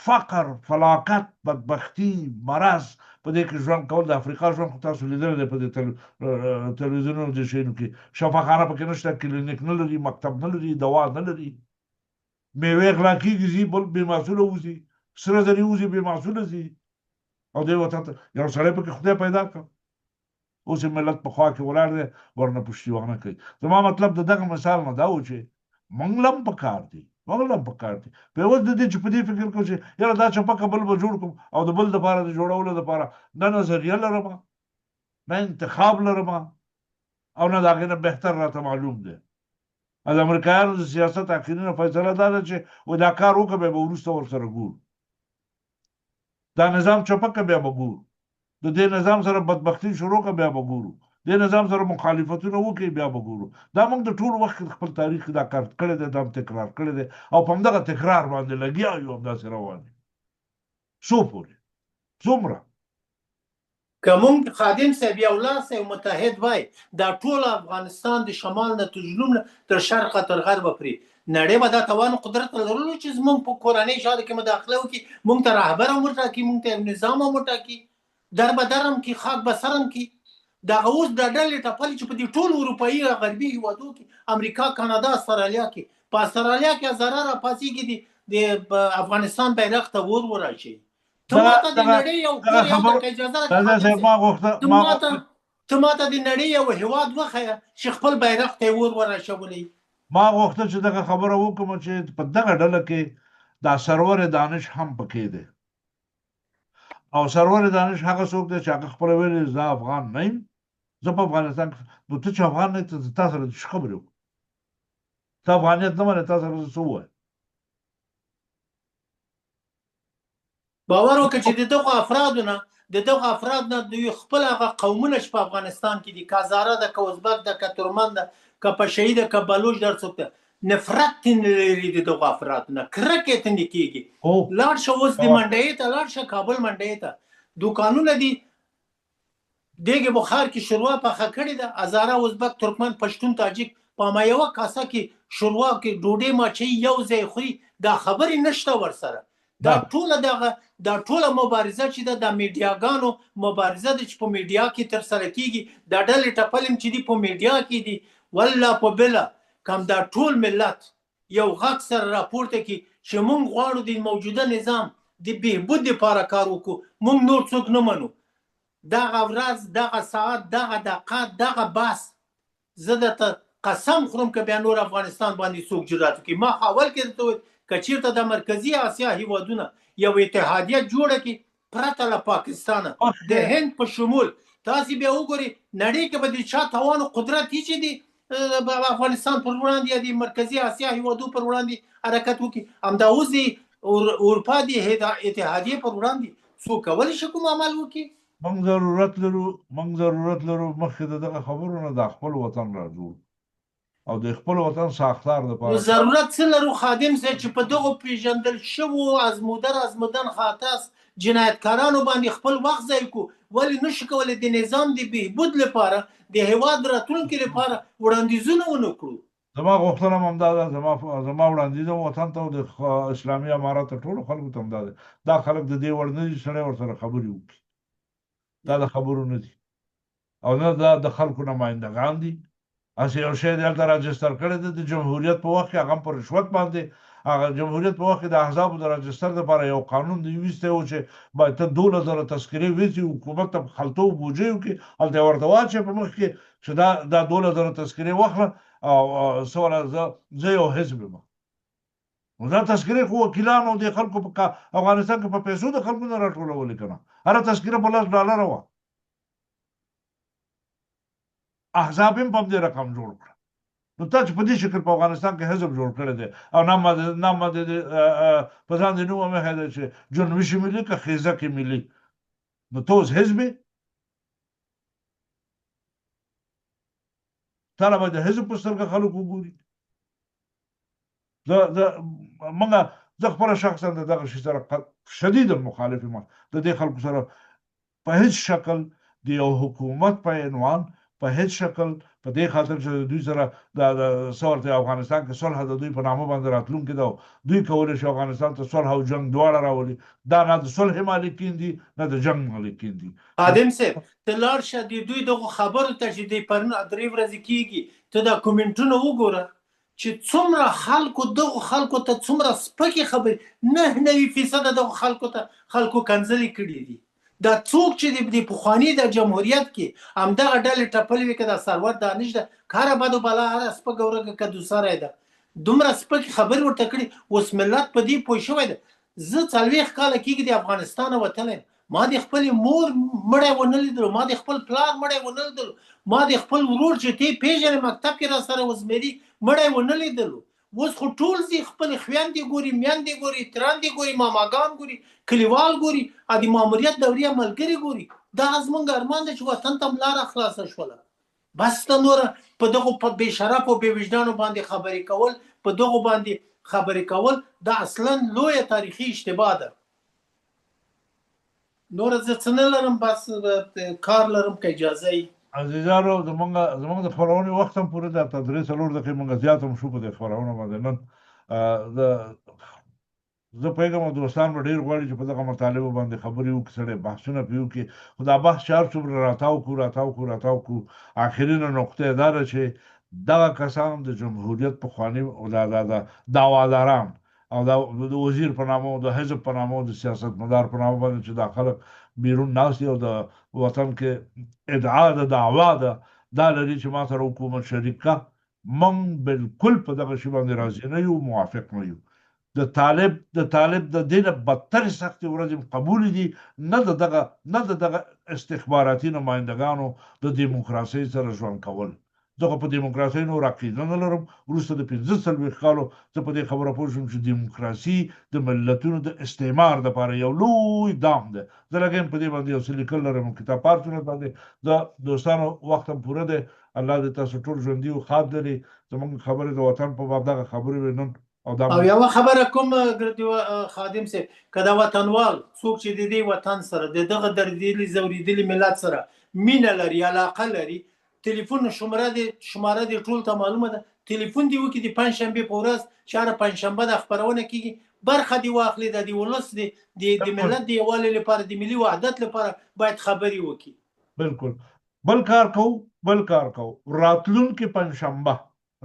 فقر فلاکت بدبختی مرض په دې کې ژوند کول د افریقا ژوند خو تاسو لیدلی دی په دې تلویزیونونو د شیانو کې شفاخانه پکې نشته کلینیک نه لري مکتب نه لري دوا نه لري میوې غلا کېږي ځي بل بې محصوله وځي سره زري وځي بې محصوله ځي او دې وطن ته یو سړی پکې خدای پیدا کړ اوس یې ملت په خوا کې ولاړ دی ورنه پشتیوانه کوي زما مطلب د دغه مثال نه دا و چې موږ لم پکار دي موږ لم پکار دي په اوس د دې چې په دې فکر کوم چې یاره دا چپکه بل به جوړ کوم او د بل دپاره د جوړولو دپاره نه نظریه لرم نه انتخاب لرم او نه د هغې نه بهتر راته معلوم دی د امریکایانو د سیاست اخرینه فیصله دا ده چې دا کار وکړه بیا به وروسته ورسره ګورو دا نظام چپکه بیا به ګورو د دې نظام سره بدبختي شروع کړه بیا به ګورو د نظام سره مخالفتونه وکړي بیا به ګورو دا موږ د ټول وخت خپل تاریخ دا کار کړی دی دا تکرار کړی دی او په همدغه تکرار باندې لګیا یو همداسې روان یو څو پورې څومره که مونږ خادم صاحب یو لاس یو متحد وای دا ټول افغانستان د شمال نه تر جنوب نه تر شرقه تر غربه پورې نړۍ به دا توان قدرت لرلو چې زمونږ په کورنۍ چارو کې مداخله وکړي مونږ ته رهبر هم وټاکي مونږ ته نظام هم وټاکي در به درم کې خاک به سرم کې دغه اوس د ډلې ټپلې چې په دې ټول اروپایي او غربي هېوادو کې امریکا کانادا استرالیا کې په استرالیا کې هزاره راپاڅېږي د افغانستان بیرغ ته اور وراشي ته ماته د نړۍ یو ته ماته د نړۍ یو هېواد وښیه چې خپل بیرغ ته اور وراشولی ما غوښتل چې دغه خبره وکړم چې په دغه ډله کې دا سرور دانش هم پکې دی او سرور دانش هغه څوک دی چې هغه خپله ویلي زه افغان نه یم زه په افغانستان کې نو ته چې افغان نه یې تا سره څه خبرې وکړو ته افغانیت نه منې تا سره زه څه ووایم باور وکړه چې د دغه افراد نه دوی خپل هغه قومونه چې په افغانستان کې دي که هزاره ده که ازبک ده که ترکمن ده که پشهیي ده که بلوچ ده څوک ده نفرت ترې لري د دغو افرادو نه کرکې ترې کېږي لاړ شه اوس د منډیې ته لاړ شه کابل منډیې ته دوکانونه دي دیګ بخار کې شوروا پخه کړې ده هزاره ازبک ترکمن پښتون تاجک په یوه کاسه کې شوروا کې ډوډۍ ماچوي یو ځای خوري دا خبرې نشته ورسره دا ټوله مبارزه چې ده د میډیاګانو مبارزه ده چې په میډیا کې ترسره کېږي دا ډلې ټپلې چې دي په میډیا کې دي والله په بله کم دا ټول ملت یو غږ سره راپورته کړي چې موږ غواړو د موجوده نظام د بهبود لپاره کار وکړو موږ نور څوک نه منو دغه ورځ دغه ساعت دغه دقیقه دغه بحث زه درته قسم خورم که بیا نور افغانستان باندې څوک جرأت وکړي ما اول کې درته وویل که چېرته د مرکزي اسیا هېوادونه یو اتحادیه جوړه کړي پرته له پاکستانه د هند په شمول تاسې بیا وګورئ نړۍ کې به د چا توان او قدرت هیڅ دی افغانستان پر وړاندې یا د مرکزي اسیا هېوادو پر وړاندې حرکت وکړي همدا اوس د اروپا د اتحادیې پر وړاندې څوک کولی شي کوم عمل وکړي موږ ضرورت لرو مخکې د دغه خبرو نه د خپل وطن را جوړ او د خپل وطن ساختار لپاره ضرورت څه لرو خادم صاحب چې په دغو پیژندل شوو ازمودن خاطاس جنایتکارانو باندې خپل وخت ضایع کړو ولې نشو کولی د نظام د بهبود لپاره د هېواد راتلونکي لپاره وړاندیزونه ونه کړو زما غوښتنه هم همدا ده زما وړاندیز هم وطن ته د اسلامي امارت ټولو خلکو ته همدا ده دا خلک د دې وړ نه دي سړی ورسره خبرې وکړي دا د خبرو نه دي او نه دا د خلکو نمایندګان دي اسې یو شی دلته راجستر کړی دی د جمهوریت په وخت کې هغه هم په رشوت باندې هغه جمهوریت په وخت کې د احزابو د راجستر لپاره یو قانون دی ویستی و چې باید ته 12,000 تذکرې ویسي حکومت ته په خلطو بوجۍ وکړي هلته یې ورته واچوې په مخ کې چې دا 12,000 تذکرې واخله او څه ولا زه یو حزب یم نو دا تذکرې خو وکیلانو د خلکو په افغانستان کې په پیسو د خلکو نه راټولولې که نه هره تذکره په $10 وه احزاب هم په همدې رقم جوړ کړه نو تا چې په دې شکل په افغانستان کې حزب جوړ کړی دی او نام په ځان د نوم هم ایښی دی چې جنوش ملي که خیزک ملي نو ته اوس حزب یې تا له باید د حزب په سترګه خلک وګوري زه خپله شخصا د دغه شي سره شدیدا مخالف یم د دې خلکو سره په هیڅ شکل د یو حکومت په عنوان په هیڅ شکل په دې خاطر چې دوی سره د سورت افغانستان کې صلح د دوی په نامه باندې راتلونکي دا دوی کولای شي افغانستان ته صلح او جنگ دواړه راولي دا نه د صلح مالکین دي نه د جنگ مالکین دي خادم صاحب ته لاړ شه د دوی دغه خبرو ته چې د پرون درې ورځې کېږي ته دا کومنټونه وګوره چې څومره دغه خلکو ته څومره سپکې خبرې 99% دغه خلکو کنځلې کړي دي دا څوک چې د پخواني د جمهوریت کې همدغه ډلې ټپلې وي که د سرور دانش ده کاره بدو بلا هره سپکه ورکه که دوسری ده دومره سپکې خبرې ورته کړي اوس ملت په دې پوه شوی ده زه 40 کاله کېږي د افغانستان وتلی ما د خپل مور مړی ونه لیدلو ما د خپل پلار مړی ونه لیدلو ما د خپل ورور چې تی پیژنې مکتب کې را سره وزمري مړی ونه لیدلو اوس خو ټول ځي خپل خویندې ګوري میندې ګوري ترندې ګوري ماماګان ګوري کلیوال ګوري د ماموریت دورې ملګري ګوري دا زموږ ارمان دی چې وطن ته لاره خلاصه شوله بس ته نوره په دغو په بې شرف او بې وجدانو باندې خبرې کول په دغو باندې خبرې کول دا اصلا لویه تاریخي اشتباه ده نور زه څه نه لرم بس کار لرم که اجازه ای عزیزانو زمونږ د خپرونې وخت هم پوره دی اته 3-4 دقیقې مونږ زیات هم شو په دې خپرونه باندې نن زه پوهېږم دوستان به ډېر غواړي چې په دغه مطالبو باندې خبرې وکړي سړی بحثونه پرې وکړي خو دا بحث چې هر څومره راتاو کړو اخرینه نقطه یې دا ده چې دغه کسان د جمهوریت پخواني دعواداران او د وزیر په نامه او د حزب په نامه او د سیاستمدار په نامه باندې چې دا خلک بیرون ناست دي او د وطن کې ادعا د دعوا ده دا لري چې ما سره حکومت شریکه موږ بالکل په دغه شي باندې راضي نه یو موافق نه یو د طالب د دې نه بدترې سختې ورځې قبول دي نه د دغه استخباراتي نمایندګانو د دیموکراسۍ سره ژوند کول زه خو په دیموکراسۍ نور عقیده نه لرم وروسته د 45 کالو زه په دې خبره پوه شوم چې دیموکراسي د ملتونو د استعمار دپاره یو لوی دام دی زه لګیم په دې باندې یو څه لیکل لرم کتاب پارچونه باندې د دوستانو وخت هم پوره دی الله دې تاسو ټول ژوندي او ښاد لري زموږ خبرې د وطن په باب دغه خبرې وې نن او یوه خبره کوم خادم صاحب که د وطنوال څوک چې د دې وطن سره د دغه دردیدلي ځورېدلي ملت سره مینه لري علاقه لري تلیفون شماره دې ټول ته معلومه ده تلیفون دې وکړي د پنجشنبې په ورځ چې هره پنجشنبه د خپرونه کېږي برخه دې واخلي د ولس د ملت د یووالي لپاره د ملي وحدت لپاره باید خبرې وکړي بالکل بل کار کوو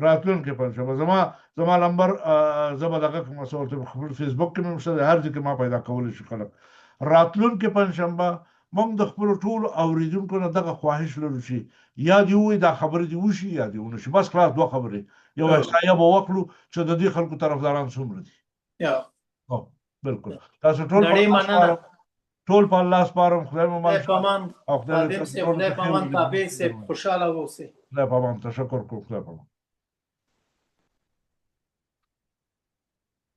راتلونکې پنجشنبه زما نمبر زه به دغه کوم خپل فیسبوک کې مې شته هر ځای کې ما پیدا کولی شي خلک راتلونکې پنجشنبه موږ د خپلو ټولو اورېدونکو نه دغه خواهش لرو چې یا دې ووایي دا خبرې دې وشي یا دې ونه شي بس خلاص دوه خبرې یو احصایه به وکړو چې د دې خلکو طرفداران څومره دي بالکل تاسو ټول په الله سپارم خدای مو مان خدای په امان تابع صاحب خوشاله اوسئ خدای په امان تشکر کوم خدای په امان